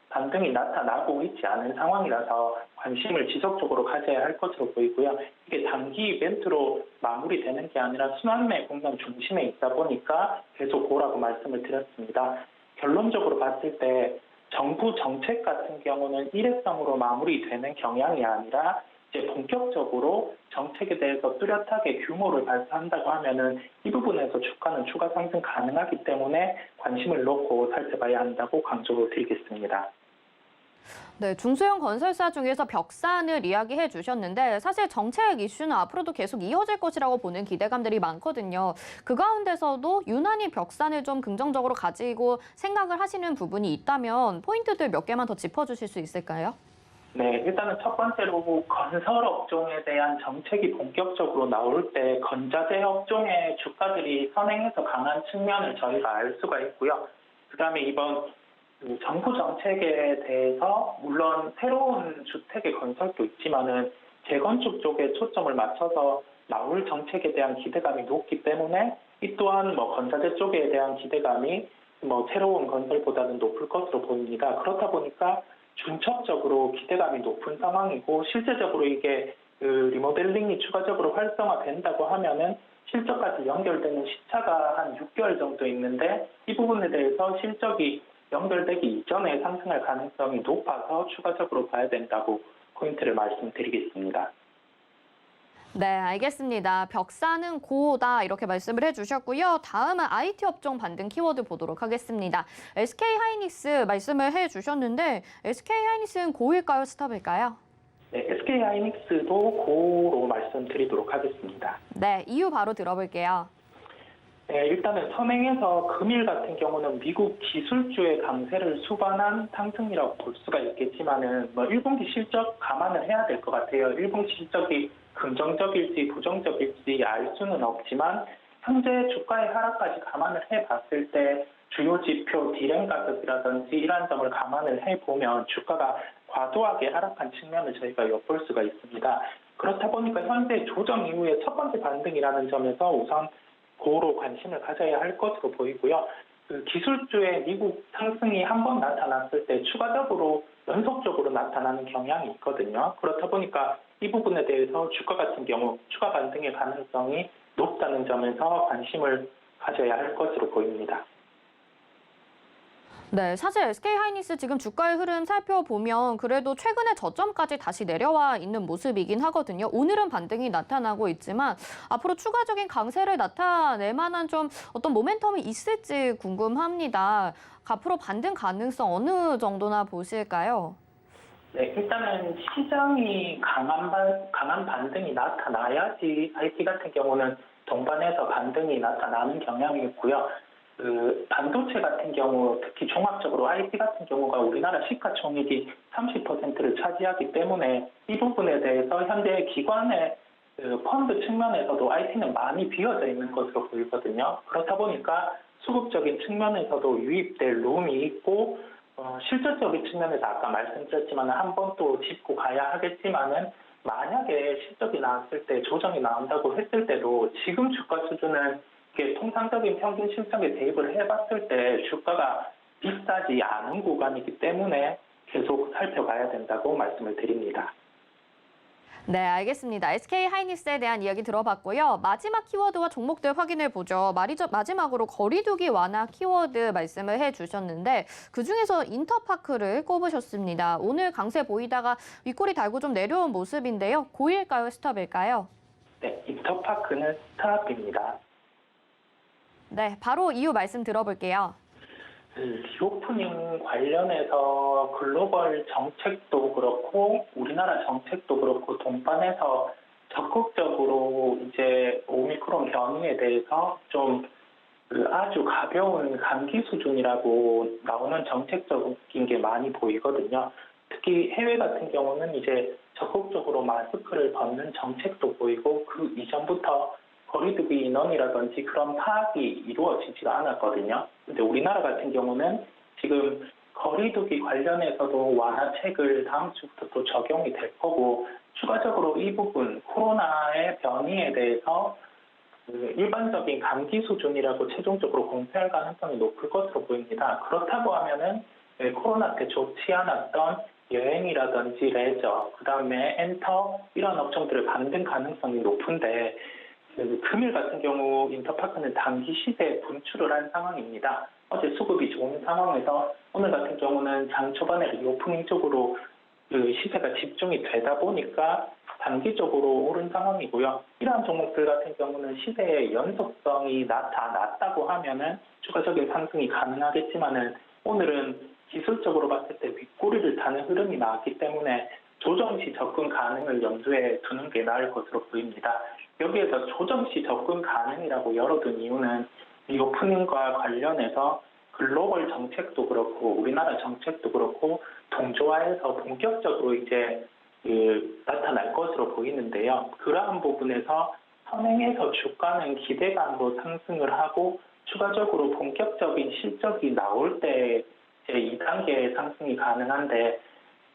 반등이 나타나고 있지 않은 상황이라서 관심을 지속적으로 가져야 할 것으로 보이고요. 이게 단기 이벤트로 마무리되는 게 아니라 순환매 국면 중심에 있다 보니까 계속 보라고 말씀을 드렸습니다. 결론적으로 봤을 때 정부 정책 같은 경우는 일회성으로 마무리되는 경향이 아니라 이제 본격적으로 정책에 대해서 뚜렷하게 규모를 발표한다고 하면은 이 부분에서 주가는 추가 상승 가능하기 때문에 관심을 놓고 살펴봐야 한다고 강조를 드리겠습니다. 네, 중소형 건설사 중에서 벽산을 이야기해 주셨는데 사실 정책 이슈는 앞으로도 계속 이어질 것이라고 보는 기대감들이 많거든요. 그 가운데서도 유난히 벽산을 좀 긍정적으로 가지고 생각을 하시는 부분이 있다면 포인트들 몇 개만 더 짚어주실 수 있을까요? 네, 일단은 첫 번째로 건설 업종에 대한 정책이 본격적으로 나올 때 건자재 업종의 주가들이 선행해서 강한 측면을 저희가 알 수가 있고요. 그다음에 이번 정부 정책에 대해서 물론 새로운 주택의 건설도 있지만은 재건축 쪽에 초점을 맞춰서 나올 정책에 대한 기대감이 높기 때문에 이 또한 건자재 쪽에 대한 기대감이 새로운 건설보다는 높을 것으로 보입니다. 그렇다 보니까 중첩적으로 기대감이 높은 상황이고 실제적으로 이게 리모델링이 추가적으로 활성화된다고 하면은 실적까지 연결되는 시차가 한 6개월 정도 있는데 이 부분에 대해서 실적이 연결되기 이전에 상승할 가능성이 높아서 추가적으로 봐야 된다고 포인트를 말씀드리겠습니다. 네, 알겠습니다. 벽사는 고다 이렇게 말씀을 해주셨고요. 다음은 IT 업종 반등 키워드 보도록 하겠습니다. SK하이닉스 말씀을 해주셨는데 SK하이닉스는 고일까요, 스톱일까요? 네, SK하이닉스도 고로 말씀드리도록 하겠습니다. 네, 이유 바로 들어볼게요. 네, 일단은 선행에서 금일 같은 경우는 미국 기술주의 강세를 수반한 상승이라고 볼 수가 있겠지만은 1분기 실적 감안을 해야 될 것 같아요. 1분기 실적이 긍정적일지 부정적일지 알 수는 없지만 현재 주가의 하락까지 감안을 해봤을 때 주요 지표 디램 가격이라든지 이러한 점을 감안을 해보면 주가가 과도하게 하락한 측면을 저희가 엿볼 수가 있습니다. 그렇다 보니까 현재 조정 이후에 첫 번째 반등이라는 점에서 우선 고로 관심을 가져야 할 것으로 보이고요. 그 기술주의 미국 상승이 한번 나타났을 때 추가적으로 연속적으로 나타나는 경향이 있거든요. 그렇다 보니까 이 부분에 대해서 주가 같은 경우 추가 반등의 가능성이 높다는 점에서 관심을 가져야 할 것으로 보입니다. 네, 사실 SK하이닉스 지금 주가의 흐름 살펴보면 그래도 최근에 저점까지 다시 내려와 있는 모습이긴 하거든요. 오늘은 반등이 나타나고 있지만 앞으로 추가적인 강세를 나타낼 만한 좀 어떤 모멘텀이 있을지 궁금합니다. 앞으로 반등 가능성 어느 정도나 보실까요? 네, 일단은 시장이 강한 반등이 나타나야지 IT 같은 경우는 동반해서 반등이 나타나는 경향이 있고요. 그 반도체 같은 경우 특히 종합적으로 IT 같은 경우가 우리나라 시가총액이 30%를 차지하기 때문에 이 부분에 대해서 현재 기관의 그 펀드 측면에서도 IT는 많이 비어져 있는 것으로 보이거든요. 그렇다 보니까 수급적인 측면에서도 유입될 룸이 있고 실질적인 측면에서 아까 말씀드렸지만 한 번 또 짚고 가야 하겠지만은 만약에 실적이 나왔을 때 조정이 나온다고 했을 때도 지금 주가 수준은 통상적인 평균 실적에 대입을 해봤을 때 주가가 비싸지 않은 구간이기 때문에 계속 살펴봐야 된다고 말씀을 드립니다. 네, 알겠습니다. SK하이닉스에 대한 이야기 들어봤고요. 마지막 키워드와 종목들 확인해 보죠. 마지막으로 거리두기 완화 키워드 말씀을 해주셨는데 그중에서 인터파크를 꼽으셨습니다. 오늘 강세 보이다가 윗꼬리 달고 좀 내려온 모습인데요. 고일까요, 스톱일까요? 네, 인터파크는 스탑입니다. 네, 바로 이유 말씀 들어볼게요. 리오프닝 관련해서 글로벌 정책도 그렇고 우리나라 정책도 그렇고 동반해서 적극적으로 이제 오미크론 변이에 대해서 좀 아주 가벼운 감기 수준이라고 나오는 정책적인 게 많이 보이거든요. 특히 해외 같은 경우는 이제 적극적으로 마스크를 벗는 정책도 보이고 그 이전부터 거리두기 인원이라든지 그런 파악이 이루어지지가 않았거든요. 근데 우리나라 같은 경우는 지금 거리두기 관련해서도 완화책을 다음 주부터 또 적용이 될 거고 추가적으로 이 부분 코로나의 변이에 대해서 일반적인 감기 수준이라고 최종적으로 공표할 가능성이 높을 것으로 보입니다. 그렇다고 하면은 코로나 때 좋지 않았던 여행이라든지 레저, 그다음에 엔터 이런 업종들을 반등 가능성이 높은데 금일 같은 경우 인터파크는 단기 시세에 분출을 한 상황입니다. 어제 수급이 좋은 상황에서 오늘 같은 경우는 장 초반에 리오프닝 쪽으로 시세가 집중이 되다 보니까 단기적으로 오른 상황이고요. 이러한 종목들 같은 경우는 시세의 연속성이 나타났다고 하면은 추가적인 상승이 가능하겠지만은 오늘은 기술적으로 봤을 때 윗꼬리를 타는 흐름이 나왔기 때문에 조정 시 접근 가능을 염두에 두는 게 나을 것으로 보입니다. 여기에서 조정 시 접근 가능이라고 열어둔 이유는 리오프닝과 관련해서 글로벌 정책도 그렇고 우리나라 정책도 그렇고 동조화해서 본격적으로 이제 나타날 것으로 보이는데요. 그러한 부분에서 선행해서 주가는 기대감으로 상승을 하고 추가적으로 본격적인 실적이 나올 때 이제 2단계 상승이 가능한데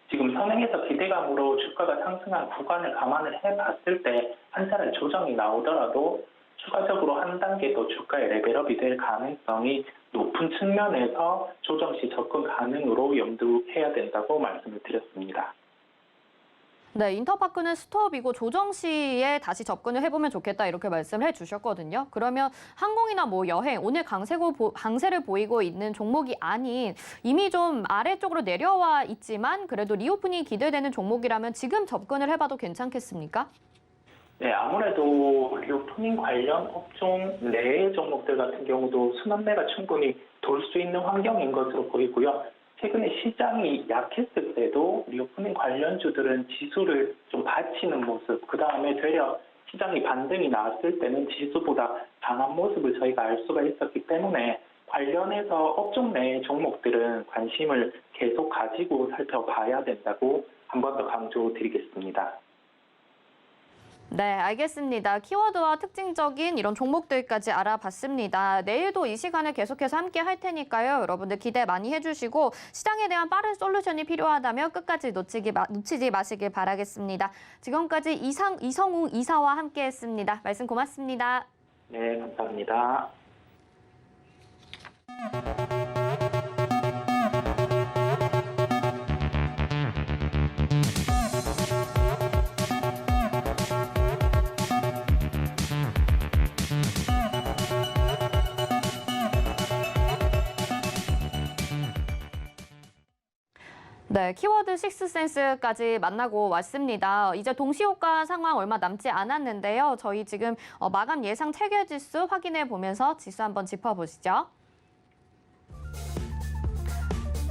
지금 선행해서 기대감으로 주가가 상승한 구간을 감안을 해봤을 때 한 차례 조정이 나오더라도 추가적으로 한 단계 더 주가의 레벨업이 될 가능성이 높은 측면에서 조정 시 접근 가능으로 염두해야 된다고 말씀을 드렸습니다. 네, 인터파크는 스톱이고 조정 시에 다시 접근을 해보면 좋겠다 이렇게 말씀을 해주셨거든요. 그러면 항공이나 뭐 여행, 오늘 강세를 보이고 있는 종목이 아닌 이미 좀 아래쪽으로 내려와 있지만 그래도 리오프닝이 기대되는 종목이라면 지금 접근을 해봐도 괜찮겠습니까? 네, 아무래도 리오프닝 관련 업종 내 종목들 같은 경우도 순환매가 충분히 돌 수 있는 환경인 것으로 보이고요. 최근에 시장이 약했을 때도 리오프닝 관련주들은 지수를 좀 받치는 모습, 그 다음에 되려 시장이 반등이 나왔을 때는 지수보다 강한 모습을 저희가 알 수가 있었기 때문에 관련해서 업종 내 종목들은 관심을 계속 가지고 살펴봐야 된다고 한 번 더 강조드리겠습니다. 네, 알겠습니다. 키워드와 특징적인 이런 종목들까지 알아봤습니다. 내일도 이 시간을 계속해서 함께 할 테니까요. 여러분들 기대 많이 해주시고 시장에 대한 빠른 솔루션이 필요하다면 끝까지 놓치지 마시길 바라겠습니다. 지금까지 이성웅 이사와 함께했습니다. 말씀 고맙습니다. 네, 감사합니다. 네, 키워드 식스센스까지 만나고 왔습니다. 이제 동시효과 상황 얼마 남지 않았는데요. 저희 지금 마감 예상 체결 지수 확인해 보면서 지수 한번 짚어보시죠.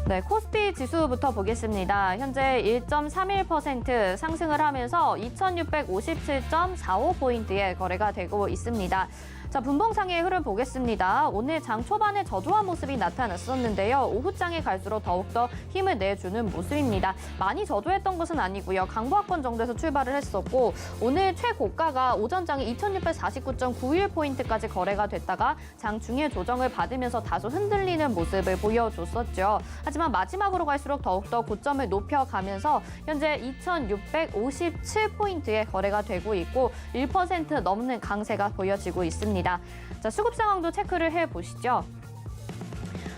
네, 코스피 지수부터 보겠습니다. 현재 1.31% 상승을 하면서 2,657.45포인트에 거래가 되고 있습니다. 자, 분봉상의 흐름 보겠습니다. 오늘 장 초반에 저조한 모습이 나타났었는데요. 오후장에 갈수록 더욱더 힘을 내주는 모습입니다. 많이 저조했던 것은 아니고요. 강보합권 정도에서 출발을 했었고 오늘 최고가가 오전장에 2,649.91포인트까지 거래가 됐다가 장 중에 조정을 받으면서 다소 흔들리는 모습을 보여줬었죠. 하지만 마지막으로 갈수록 더욱더 고점을 높여가면서 현재 2,657포인트에 거래가 되고 있고 1% 넘는 강세가 보여지고 있습니다. 자, 수급 상황도 체크를 해보시죠.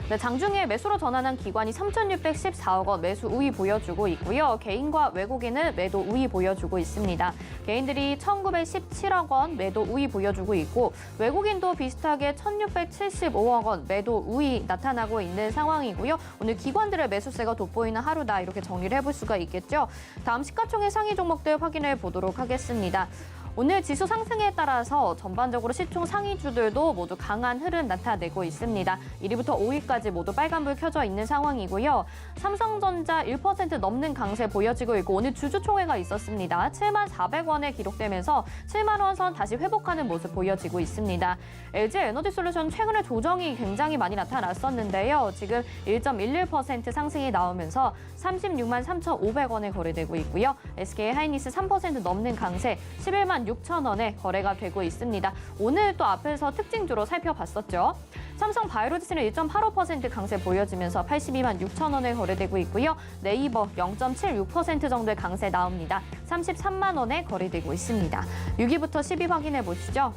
네, 장중에 매수로 전환한 기관이 3,614억 원 매수 우위 보여주고 있고요. 개인과 외국인은 매도 우위 보여주고 있습니다. 개인들이 1,917억 원 매도 우위 보여주고 있고 외국인도 비슷하게 1,675억 원 매도 우위 나타나고 있는 상황이고요. 오늘 기관들의 매수세가 돋보이는 하루다 이렇게 정리를 해볼 수가 있겠죠. 다음 시가총액 상위 종목들 확인해 보도록 하겠습니다. 오늘 지수 상승에 따라서 전반적으로 시총 상위주들도 모두 강한 흐름 나타내고 있습니다. 1위부터 5위까지 모두 빨간불 켜져 있는 상황이고요. 삼성전자 1% 넘는 강세 보여지고 있고 오늘 주주총회가 있었습니다. 74,400원에 기록되면서 7만 원 선 다시 회복하는 모습 보여지고 있습니다. LG에너지솔루션 최근에 조정이 굉장히 많이 나타났었는데요. 지금 1.11% 상승이 나오면서 36만 3,500원에 거래되고 있고요. SK하이닉스 3% 넘는 강세 11만 6천 원에 거래가 되고 있습니다. 오늘 또 앞에서 특징주로 살펴봤었죠. 삼성 바이오로직스는 1.85% 강세 보여지면서 82만 6천 원에 거래되고 있고요. 네이버 0.76% 정도의 강세 나옵니다. 33만 원에 거래되고 있습니다. 6위부터 10위 확인해 보시죠.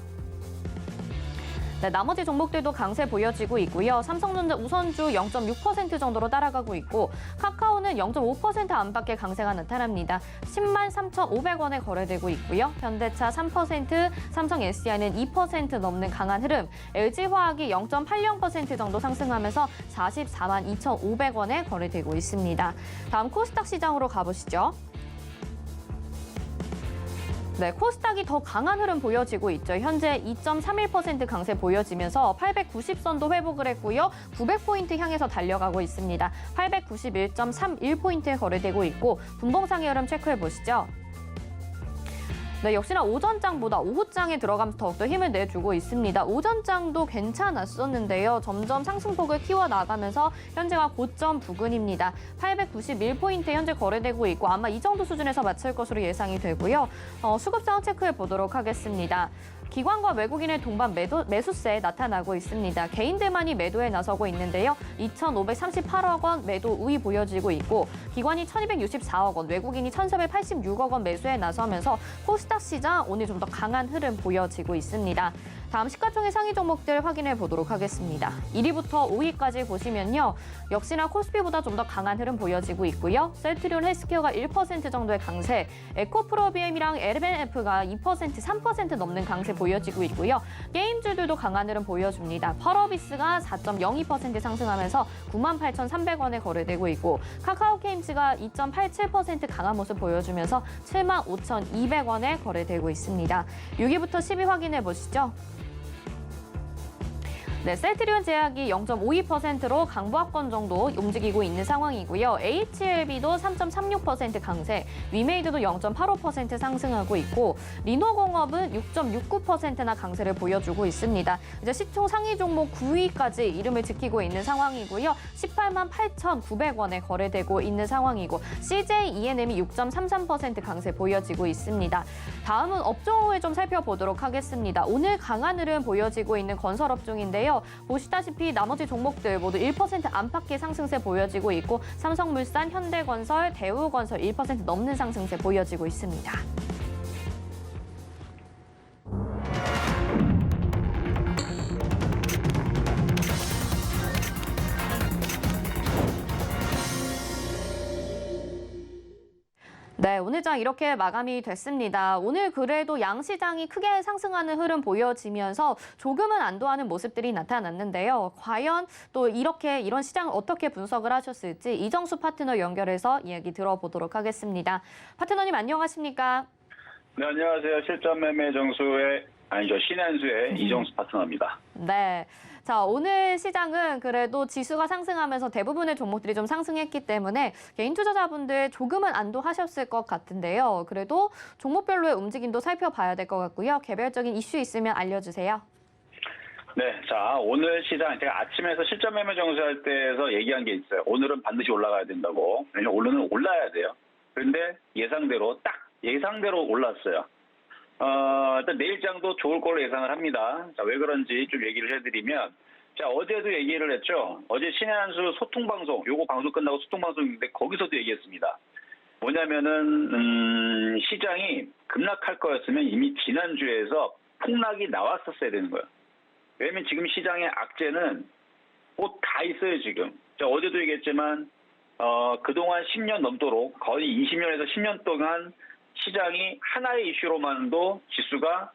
네, 나머지 종목들도 강세 보여지고 있고요. 삼성전자 우선주 0.6% 정도로 따라가고 있고 카카오는 0.5% 안팎의 강세가 나타납니다. 10만 3,500원에 거래되고 있고요. 현대차 3%, 삼성 SDI는 2% 넘는 강한 흐름, LG화학이 0.80% 정도 상승하면서 44만 2,500원에 거래되고 있습니다. 다음 코스닥 시장으로 가보시죠. 네, 코스닥이 더 강한 흐름 보여지고 있죠. 현재 2.31% 강세 보여지면서 890선도 회복을 했고요. 900포인트 향해서 달려가고 있습니다. 891.31포인트에 거래되고 있고 분봉상의 흐름 체크해 보시죠. 네, 역시나 오전장보다 오후장에 들어가면서 더욱더 힘을 내주고 있습니다. 오전장도 괜찮았었는데요. 점점 상승폭을 키워나가면서 현재와 고점 부근입니다. 891포인트 현재 거래되고 있고 아마 이 정도 수준에서 마칠 것으로 예상이 되고요. 수급 상황 체크해 보도록 하겠습니다. 기관과 외국인의 동반 매수세 나타나고 있습니다. 개인들만이 매도에 나서고 있는데요. 2,538억 원 매도 우위 보여지고 있고 기관이 1,264억 원, 외국인이 1,486억 원 매수에 나서면서 코스닥 시장 오늘 좀 더 강한 흐름 보여지고 있습니다. 다음 시가총액 상위 종목들 확인해 보도록 하겠습니다. 1위부터 5위까지 보시면요. 역시나 코스피보다 좀 더 강한 흐름 보여지고 있고요. 셀트리온 헬스케어가 1% 정도의 강세, 에코프로비엠이랑 LMF가 2%, 3% 넘는 강세 보여지고 있고요. 게임주들도 강한 흐름 보여줍니다. 펄어비스가 4.02% 상승하면서 98,300원에 거래되고 있고 카카오게임즈가 2.87% 강한 모습 보여주면서 75,200원에 거래되고 있습니다. 6위부터 10위 확인해 보시죠. 네, 셀트리온 제약이 0.52%로 강보합권 정도 움직이고 있는 상황이고요. HLB도 3.36% 강세, 위메이드도 0.85% 상승하고 있고 리노공업은 6.69%나 강세를 보여주고 있습니다. 이제 시총 상위 종목 9위까지 이름을 지키고 있는 상황이고요. 18만 8,900원에 거래되고 있는 상황이고 CJ ENM이 6.33% 강세 보여지고 있습니다. 다음은 업종을 좀 살펴보도록 하겠습니다. 오늘 강한 흐름 보여지고 있는 건설업종인데요. 보시다시피 나머지 종목들 모두 1% 안팎의 상승세 보여지고 있고 삼성물산, 현대건설, 대우건설 1% 넘는 상승세 보여지고 있습니다. 네, 오늘 장 이렇게 마감이 됐습니다. 오늘 그래도 양시장이 크게 상승하는 흐름 보여지면서 조금은 안도하는 모습들이 나타났는데요. 과연 또 이런 시장을 어떻게 분석을 하셨을지 이정수 파트너 연결해서 이야기 들어보도록 하겠습니다. 파트너님 안녕하십니까? 네, 안녕하세요. 실전 매매 정수의 신한수의 이정수 파트너입니다. 네. 자, 오늘 시장은 그래도 지수가 상승하면서 대부분의 종목들이 좀 상승했기 때문에 개인 투자자분들 조금은 안도하셨을 것 같은데요. 그래도 종목별로의 움직임도 살펴봐야 될 것 같고요. 개별적인 이슈 있으면 알려주세요. 네, 자, 오늘 시장 제가 아침에서 실전 매매 정수할 때에서 얘기한 게 있어요. 오늘은 반드시 올라가야 된다고. 왜냐면 오늘은 올라야 돼요. 그런데 예상대로 올랐어요. 일단 내일장도 좋을 걸로 예상을 합니다. 자, 왜 그런지 좀 얘기를 해드리면, 자, 어제도 얘기를 했죠. 어제 신의 한수 소통방송, 요거 방송 끝나고 소통방송인데 거기서도 얘기했습니다. 뭐냐면은, 시장이 급락할 거였으면 이미 지난주에서 폭락이 나왔었어야 되는 거예요. 왜냐면 지금 시장의 악재는 뭐 다 있어요, 지금. 자, 어제도 얘기했지만, 그동안 10년 넘도록 거의 20년에서 10년 동안 시장이 하나의 이슈로만도 지수가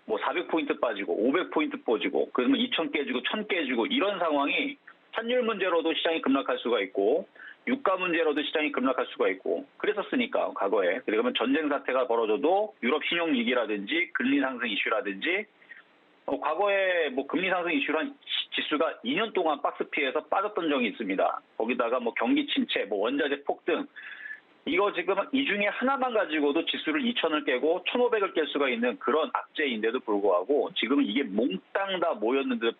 뭐 400포인트 빠지고 500포인트 빠지고 그러면 2000 깨지고 1000 깨지고 이런 상황이 환율 문제로도 시장이 급락할 수가 있고 유가 문제로도 시장이 급락할 수가 있고 그랬었으니까 과거에. 그러면 전쟁 사태가 벌어져도 유럽 신용 위기라든지 금리 상승 이슈라든지 과거에 뭐 금리 상승 이슈로 한 지수가 2년 동안 박스 피해서 빠졌던 적이 있습니다. 거기다가 뭐 경기 침체, 뭐 원자재 폭등 이거 지금 이 중에 하나만 가지고도 지수를 2000을 깨고 1500을 깰 수가 있는 그런 악재인데도 불구하고 지금은 이게 몽땅 다 모였는데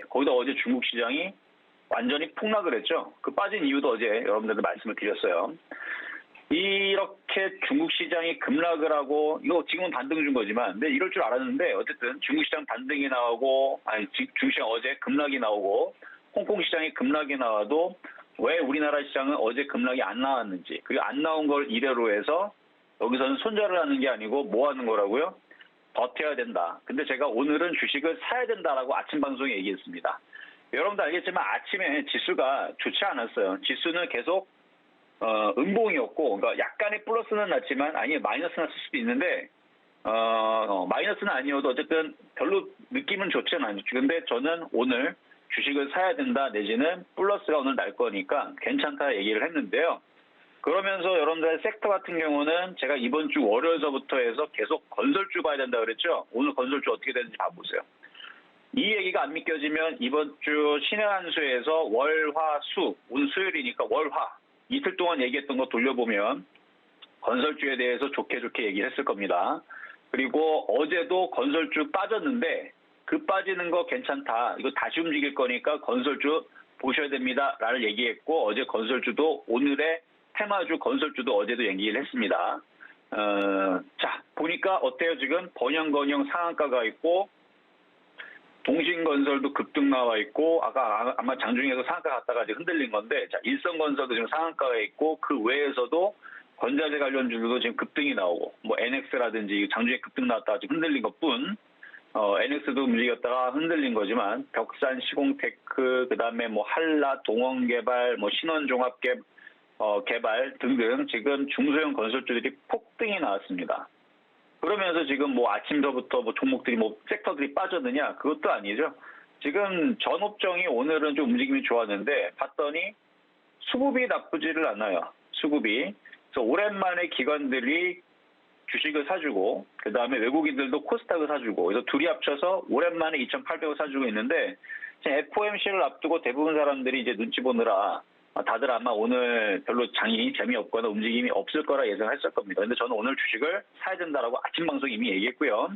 거기다 어제 중국 시장이 완전히 폭락을 했죠. 그 빠진 이유도 어제 여러분들도 말씀을 드렸어요. 이렇게 중국 시장이 급락을 하고 이거 지금은 반등 준 거지만 근데 이럴 줄 알았는데 어쨌든 중국 시장 반등이 나오고 중국 시장 어제 급락이 나오고 홍콩 시장이 급락이 나와도 왜 우리나라 시장은 어제 급락이 안 나왔는지 그리고 안 나온 걸 이래로 해서 여기서는 손절을 하는 게 아니고 뭐 하는 거라고요? 버텨야 된다. 근데 제가 오늘은 주식을 사야 된다라고 아침 방송에 얘기했습니다. 여러분도 알겠지만 아침에 지수가 좋지 않았어요. 지수는 계속 음봉이었고 그러니까 약간의 플러스는 났지만 아니 마이너스 났을 수도 있는데 마이너스는 아니어도 어쨌든 별로 느낌은 좋지는 않죠. 근데 저는 오늘 주식을 사야 된다 내지는 플러스가 오늘 날 거니까 괜찮다 얘기를 했는데요. 그러면서 여러분들의 섹터 같은 경우는 제가 이번 주 월요일서부터 해서 계속 건설주 봐야 된다 그랬죠. 오늘 건설주 어떻게 되는지 봐보세요. 이 얘기가 안 믿겨지면 이번 주 신의 한수에서 월, 화, 수 오늘 수요일이니까 월, 화 이틀 동안 얘기했던 거 돌려보면 건설주에 대해서 좋게 얘기를 했을 겁니다. 그리고 어제도 건설주 빠졌는데 그 빠지는 거 괜찮다. 이거 다시 움직일 거니까 건설주 보셔야 됩니다. 라를 얘기했고 어제 건설주도 오늘의 테마주 건설주도 어제도 얘기를 했습니다. 자 보니까 어때요? 지금 번영건영 상한가가 있고 동신건설도 급등 나와 있고 아마 장중에서 상한가 갔다가 이제 흔들린 건데 자 일성건설도 지금 상한가가 있고 그 외에서도 건자재 관련주들도 지금 급등이 나오고, 뭐 NX라든지 장중에 급등 나왔다가 지금 흔들린 것뿐, NX도 움직였다가 흔들린 거지만 벽산 시공테크, 그다음에 뭐 한라 동원개발, 뭐 신원종합 개발 등등 지금 중소형 건설주들이 폭등이 나왔습니다. 그러면서 지금 뭐 아침서부터 뭐 종목들이 뭐 섹터들이 빠졌느냐, 그것도 아니죠. 지금 전 업종이 오늘은 좀 움직임이 좋았는데 봤더니 수급이 나쁘지를 않아요. 수급이. 그래서 오랜만에 기관들이 주식을 사주고, 그 다음에 외국인들도 코스닥을 사주고, 그래서 둘이 합쳐서 오랜만에 2,800을 사주고 있는데, 지금 FOMC를 앞두고 대부분 사람들이 이제 눈치 보느라 다들 아마 오늘 별로 장이 재미없거나 움직임이 없을 거라 예상했을 겁니다. 근데 저는 오늘 주식을 사야 된다라고 아침 방송 이미 얘기했고요.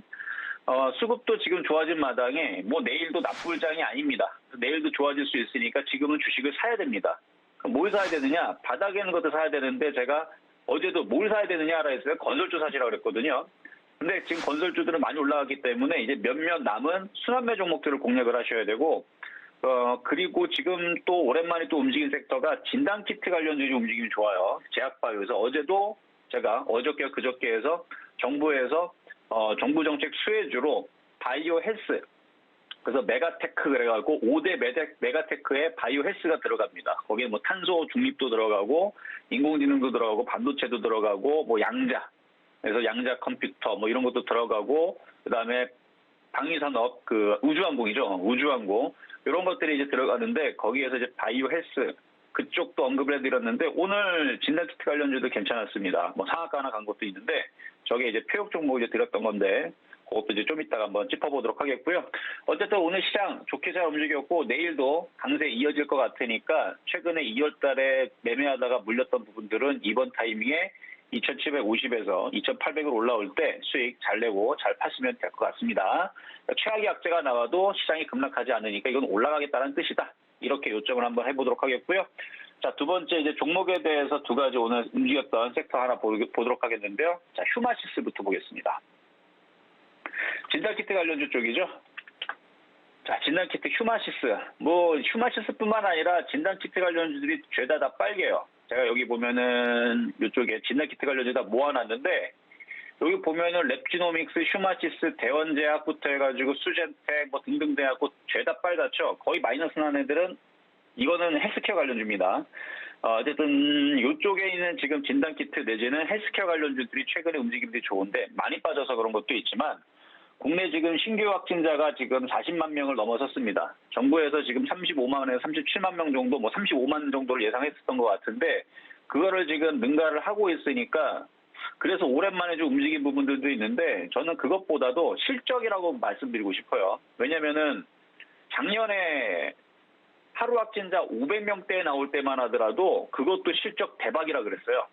수급도 지금 좋아진 마당에 뭐 내일도 나쁠 장이 아닙니다. 내일도 좋아질 수 있으니까 지금은 주식을 사야 됩니다. 그럼 뭘 사야 되느냐? 바닥에 있는 것도 사야 되는데 제가 어제도 뭘 사야 되느냐라 했어요. 건설주 사시라고 그랬거든요. 근데 지금 건설주들은 많이 올라갔기 때문에 이제 몇몇 남은 순환매 종목들을 공략을 하셔야 되고, 그리고 지금 또 오랜만에 또 움직인 섹터가 진단키트 관련주의 움직임이 좋아요. 제약바이오에서 어제도 제가 어저께 그저께 해서 정부에서 정부 정책 수혜주로 바이오 헬스, 그래서 메가테크 그래가지고 5대 메가테크에 바이오 헬스가 들어갑니다. 거기에 뭐 탄소 중립도 들어가고 인공지능도 들어가고 반도체도 들어가고 뭐 양자, 그래서 양자 컴퓨터 뭐 이런 것도 들어가고, 그다음에 방위산업, 그 우주항공이죠. 우주항공 이런 것들이 이제 들어가는데 거기에서 이제 바이오 헬스 그쪽도 언급을 해드렸는데 오늘 진단키트 관련주도 괜찮았습니다. 뭐 상한가 하나 간 것도 있는데 저게 이제 폐업 종목 이제 드렸던 건데 그것도 이제 좀 이따가 한번 짚어보도록 하겠고요. 어쨌든 오늘 시장 좋게 잘 움직였고 내일도 강세 이어질 것 같으니까 최근에 2월 달에 매매하다가 물렸던 부분들은 이번 타이밍에 2,750에서 2,800으로 올라올 때 수익 잘 내고 잘 파시면 될 것 같습니다. 최악의 악재가 나와도 시장이 급락하지 않으니까 이건 올라가겠다는 뜻이다. 이렇게 요점을 한번 해보도록 하겠고요. 자, 두 번째 이제 종목에 대해서 두 가지 오늘 움직였던 섹터 하나 보도록 하겠는데요. 자, 휴마시스부터 보겠습니다. 진단키트 관련주 쪽이죠. 자, 진단키트 휴마시스. 뭐 휴마시스뿐만 아니라 진단키트 관련주들이 죄다 다 빨개요. 제가 여기 보면은 이쪽에 진단키트 관련주 다 모아놨는데 여기 보면은 랩지노믹스, 휴마시스, 대원제약부터 해가지고 수젠텍 뭐 등등 해갖고 죄다 빨갛죠. 거의 마이너스 난 애들은 이거는 헬스케어 관련주입니다. 어쨌든 이쪽에 있는 지금 진단키트 내지는 헬스케어 관련주들이 최근에 움직임들이 좋은데 많이 빠져서 그런 것도 있지만 국내 지금 신규 확진자가 지금 40만 명을 넘어섰습니다. 정부에서 지금 35만에서 37만 명 정도, 뭐 35만 정도를 예상했었던 것 같은데 그거를 지금 능가를 하고 있으니까 그래서 오랜만에 좀 움직인 부분들도 있는데 저는 그것보다도 실적이라고 말씀드리고 싶어요. 왜냐면은 작년에 하루 확진자 500명대에 나올 때만 하더라도 그것도 실적 대박이라 그랬어요.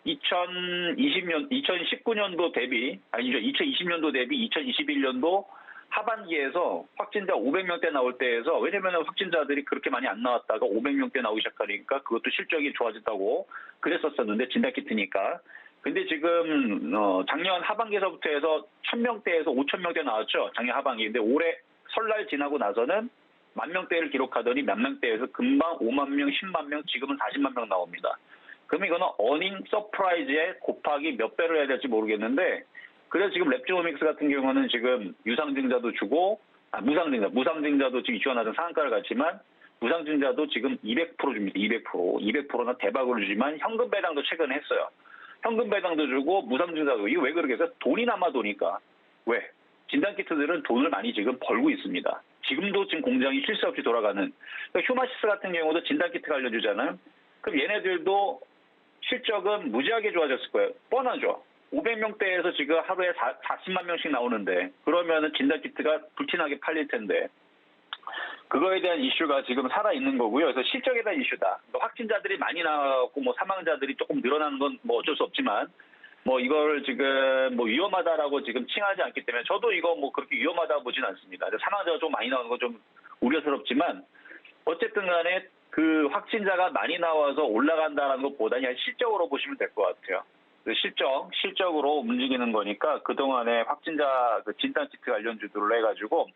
2019년도 대비, 아니죠. 2020년도 대비 2021년도 하반기에서 확진자 500명대 나올 때에서 왜냐면 확진자들이 그렇게 많이 안 나왔다가 500명대 나오기 시작하니까 그것도 실적이 좋아졌다고 그랬었었는데 진단키트니까. 근데 지금 작년 하반기에서부터 해서 1000명대에서 5000명대 나왔죠. 작년 하반기. 근데 올해 설날 지나고 나서는 10,000명대를 기록하더니 몇 명대에서 금방 5만 명, 10만 명, 지금은 40만 명 나옵니다. 그럼 이거는 어닝 서프라이즈에 곱하기 몇 배를 해야 될지 모르겠는데 그래서 지금 랩지노믹스 같은 경우는 지금 유상증자도 주고 무상증자도 지금 지원하던 상한가를 갔지만 무상증자도 지금 200% 줍니다. 200%나 대박으로 주지만 현금 배당도 최근에 했어요. 현금 배당도 주고 무상증자도. 이거 왜 그러겠어요? 돈이 남아 도니까. 왜? 진단키트들은 돈을 많이 지금 벌고 있습니다. 지금도 지금 공장이 쉴 새 없이 돌아가는. 그러니까 휴마시스 같은 경우도 진단키트 관련주잖아요. 그럼 얘네들도 실적은 무지하게 좋아졌을 거예요. 뻔하죠. 500명대에서 지금 하루에 40만 명씩 나오는데 그러면은 진단키트가 불티나게 팔릴 텐데 그거에 대한 이슈가 지금 살아있는 거고요. 그래서 실적에 대한 이슈다. 확진자들이 많이 나왔고 뭐 사망자들이 조금 늘어나는 건 뭐 어쩔 수 없지만 뭐 이걸 지금 뭐 위험하다라고 지금 칭하지 않기 때문에 저도 이거 뭐 그렇게 위험하다고 보진 않습니다. 사망자가 좀 많이 나오는 건 좀 우려스럽지만 어쨌든 간에 그 확진자가 많이 나와서 올라간다는 것보다는 실적으로 보시면 될 것 같아요. 실적으로 움직이는 거니까 그동안에 확진자 그 진단키트 관련주들로 해가지고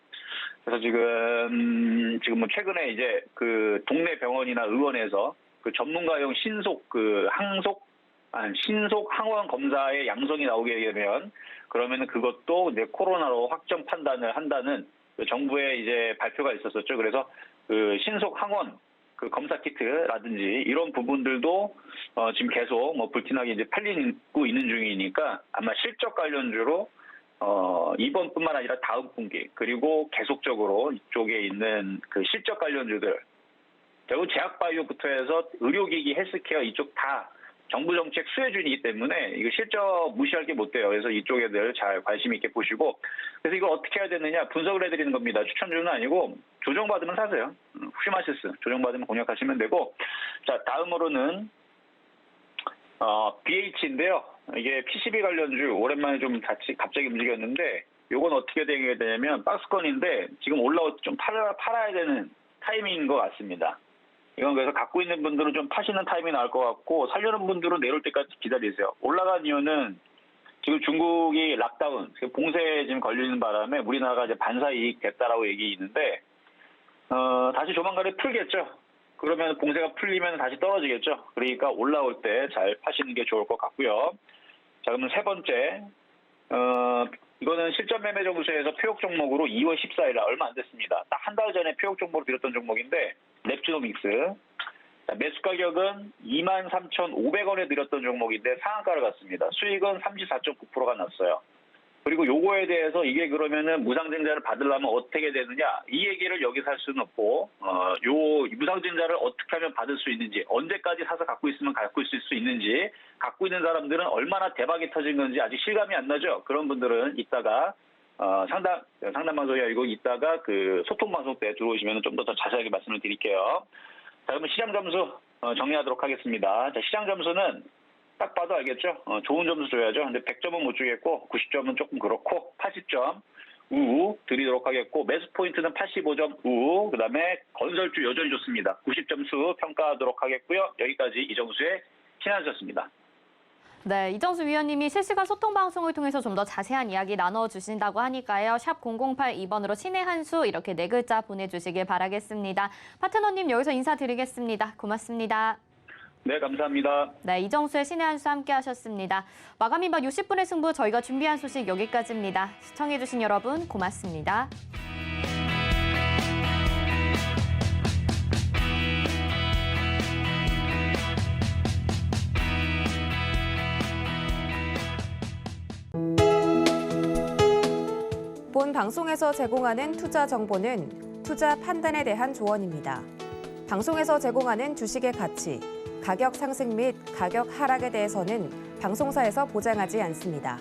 그래서 지금 뭐 최근에 이제 그 동네 병원이나 의원에서 그 전문가용 신속 그 항속 신속 항원 검사의 양성이 나오게 되면 그러면 그것도 이제 코로나로 확정 판단을 한다는 정부의 이제 발표가 있었었죠. 그래서 그 신속 항원 그 검사 키트라든지 이런 부분들도 지금 계속 뭐 불티나게 이제 팔리고 있는 중이니까 아마 실적 관련주로 이번뿐만 아니라 다음 분기 그리고 계속적으로 이쪽에 있는 그 실적 관련주들 결국 제약바이오부터 해서 의료기기, 헬스케어 이쪽 다 정부 정책 수혜준이기 때문에 이거 실적 무시할 게 못 돼요. 그래서 이쪽에들 잘 관심 있게 보시고 그래서 이걸 어떻게 해야 되느냐 분석을 해드리는 겁니다. 추천주는 아니고 조정받으면 사세요. 휴마시스 조정받으면 공략하시면 되고 자 다음으로는 BH인데요. 이게 PCB 관련주 오랜만에 좀 갑자기 움직였는데 요건 어떻게 되게 되냐면 박스권인데 지금 좀 팔아야 되는 타이밍인 것 같습니다. 이건 그래서 갖고 있는 분들은 좀 파시는 타이밍이 나올 것 같고 살려는 분들은 내려올 때까지 기다리세요. 올라간 이유는 지금 중국이 락다운, 봉쇄에 지금 걸리는 바람에 우리나라가 이제 반사 이익 됐다라고 얘기 있는데 다시 조만간에 풀겠죠. 그러면 봉쇄가 풀리면 다시 떨어지겠죠. 그러니까 올라올 때 잘 파시는 게 좋을 것 같고요. 자 그러면 세 번째 이거는 실전 매매 정수에서 표역 종목으로 2월 14일 얼마 안 됐습니다. 딱 한 달 전에 표역 종목으로 드렸던 종목인데 랩지노믹스. 매수 가격은 23,500원에 드렸던 종목인데 상한가를 갔습니다. 수익은 34.9%가 났어요. 그리고 요거에 대해서 이게 그러면은 무상증자를 받으려면 어떻게 되느냐 이 얘기를 여기서 할 수는 없고 요 무상증자를 어떻게 하면 받을 수 있는지 언제까지 사서 갖고 있으면 갖고 있을 수 있는지 갖고 있는 사람들은 얼마나 대박이 터진 건지 아직 실감이 안 나죠. 그런 분들은 이따가 상담 방송이 아니고 이따가 그 소통 방송 때 들어오시면 좀 더 자세하게 말씀을 드릴게요. 자 그러면 시장 점수 정리하도록 하겠습니다. 자 시장 점수는 딱 봐도 알겠죠? 좋은 점수 줘야죠. 근데 100점은 못 주겠고 90점은 조금 그렇고 80점 우우 드리도록 하겠고 매수 포인트는 85점 우우 그다음에 건설주 여전히 좋습니다. 90점수 평가하도록 하겠고요. 여기까지 이정수의 신한수였습니다. 네, 이정수 위원님이 실시간 소통 방송을 통해서 좀 더 자세한 이야기 나눠주신다고 하니까요. 샵 0082번으로 신의 한수 이렇게 4글자 보내주시길 바라겠습니다. 파트너님 여기서 인사드리겠습니다. 고맙습니다. 네, 감사합니다. 네, 이정수의 신의 한수 함께 하셨습니다. 마감인 밤 60분의 승부 저희가 준비한 소식 여기까지입니다. 시청해주신 여러분 고맙습니다. 본 방송에서 제공하는 투자 정보는 투자 판단에 대한 조언입니다. 방송에서 제공하는 주식의 가치, 가격 상승 및 가격 하락에 대해서는 방송사에서 보장하지 않습니다.